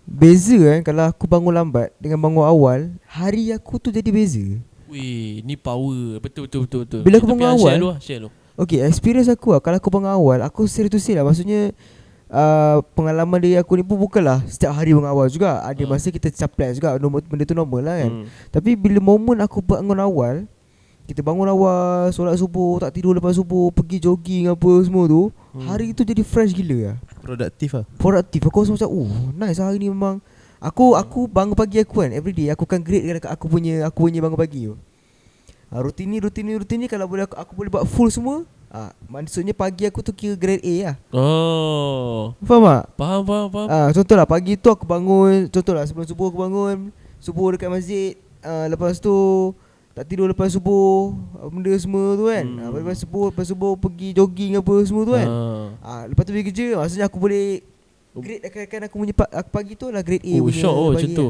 Beza kan kalau aku bangun lambat dengan bangun awal, hari aku tu jadi beza. Weh, ni power. Betul. Bila aku bangun awal, share lu. Okay, experience aku lah, kalau aku bangun awal, aku serius lah. Maksudnya pengalaman diri aku ni pun bukanlah setiap hari bangun awal juga. Ada masa kita capek juga, benda tu normal lah kan. Tapi bila momen aku bangun awal, kita bangun awal, solat subuh, tak tidur lepas subuh, pergi jogging apa semua tu, hari tu jadi fresh gila lah. Produktif. Aku rasa macam nice hari ni memang. Aku bangun pagi aku kan, everyday aku akan grade aku punya bangun pagi tu. Rutin ni kalau boleh aku boleh buat full semua. Maksudnya pagi aku tu kira grade A lah. Faham tak? Faham. Contohlah pagi tu aku bangun, contohlah sebelum subuh aku bangun, subuh dekat masjid, lepas tu tak tidur lepas subuh, benda semua tu kan. Lepas subuh pergi jogging apa semua tu kan. Lepas tu pergi kerja, maksudnya aku boleh grade akan aku punya pagi tu lah grade A punya. Short macam tu.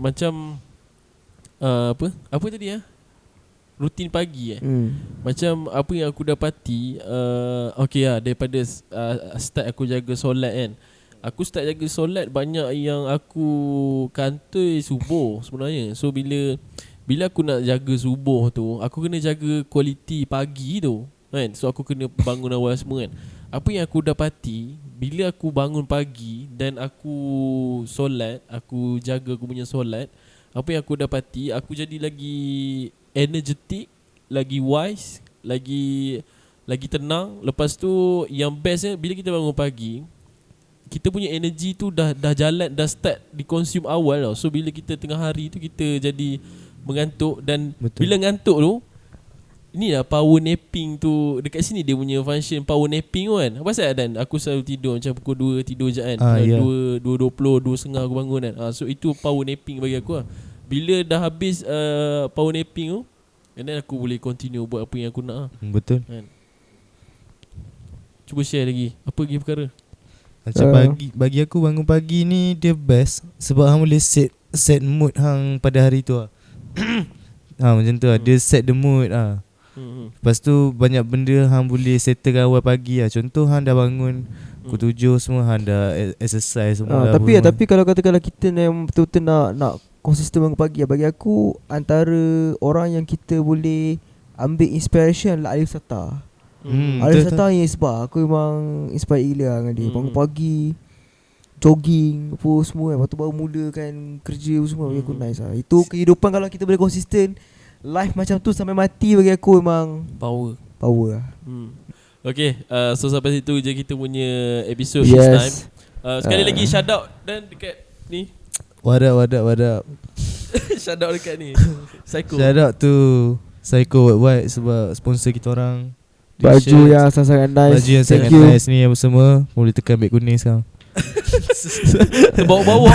Macam apa tadi rutin pagi Macam apa yang aku dapati okay lah, daripada start aku jaga solat kan. Aku start jaga solat, banyak yang aku kantoi subuh sebenarnya. So bila aku nak jaga subuh tu, aku kena jaga kualiti pagi tu kan. So aku kena bangun awal semua kan. Apa yang aku dapati, bila aku bangun pagi dan aku solat, aku jaga aku punya solat, apa yang aku dapati, aku jadi lagi energetic, lagi wise, lagi tenang. Lepas tu yang bestnya, bila kita bangun pagi, kita punya energy tu dah jalan, dah start di consume awal tau. So bila kita tengah hari tu kita jadi mengantuk. Dan Betul. bila ngantuk tu, ni lah power napping tu. Dekat sini dia punya function power napping tu kan. Apa pasal Dan aku selalu tidur macam pukul 2 tidur je kan. 2.20, 2.30 aku bangun kan. So itu power napping bagi aku lah. Bila dah habis power napping tu, and then aku boleh continue buat apa yang aku nak lah. Betul kan. Cuba share lagi. Apa lagi perkara? Macam bagi aku bangun pagi ni dia best. Sebab hang boleh set mood hang pada hari tu lah. Macam tu lah. Dia set the mood lah. Lepas tu banyak benda hang boleh settle awal pagi lah. Contoh hang dah bangun pukul 7 semua, hang dah exercise semua dah. Tapi kalau katakanlah kita yang betul-betul nak konsisten bangun pagi, bagi aku antara orang yang kita boleh ambil inspiration lah Alif Sata. Alif Sata yang sebab aku memang inspire gila dengan dia. Bangun pagi, jogging apa semua kan. Lepas tu baru mula kan kerja semua. Bagi aku nice lah. Itu kehidupan kalau kita boleh konsisten life macam tu sampai mati, bagi aku memang Power lah. Okay, so sampai situ je kita punya episode this time. Sekali lagi shout out Dan dekat ni. What up Shout out dekat ni Psycho. Shout out to Psycho Worldwide sebab sponsor kita orang. Baju yang sangat nice. Baju yang sangat nice ni apa semua. Boleh tekan beg kuning sekarang. Terbawa-bawa.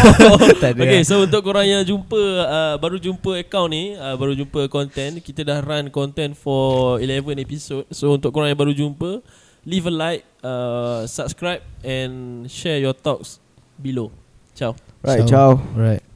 Tak ada. Okay, so untuk korang yang jumpa baru jumpa account ni, baru jumpa content, kita dah run content for 11 episode. So untuk korang yang baru jumpa, leave a like, subscribe and share your thoughts below. Ciao. Right, ciao. Right.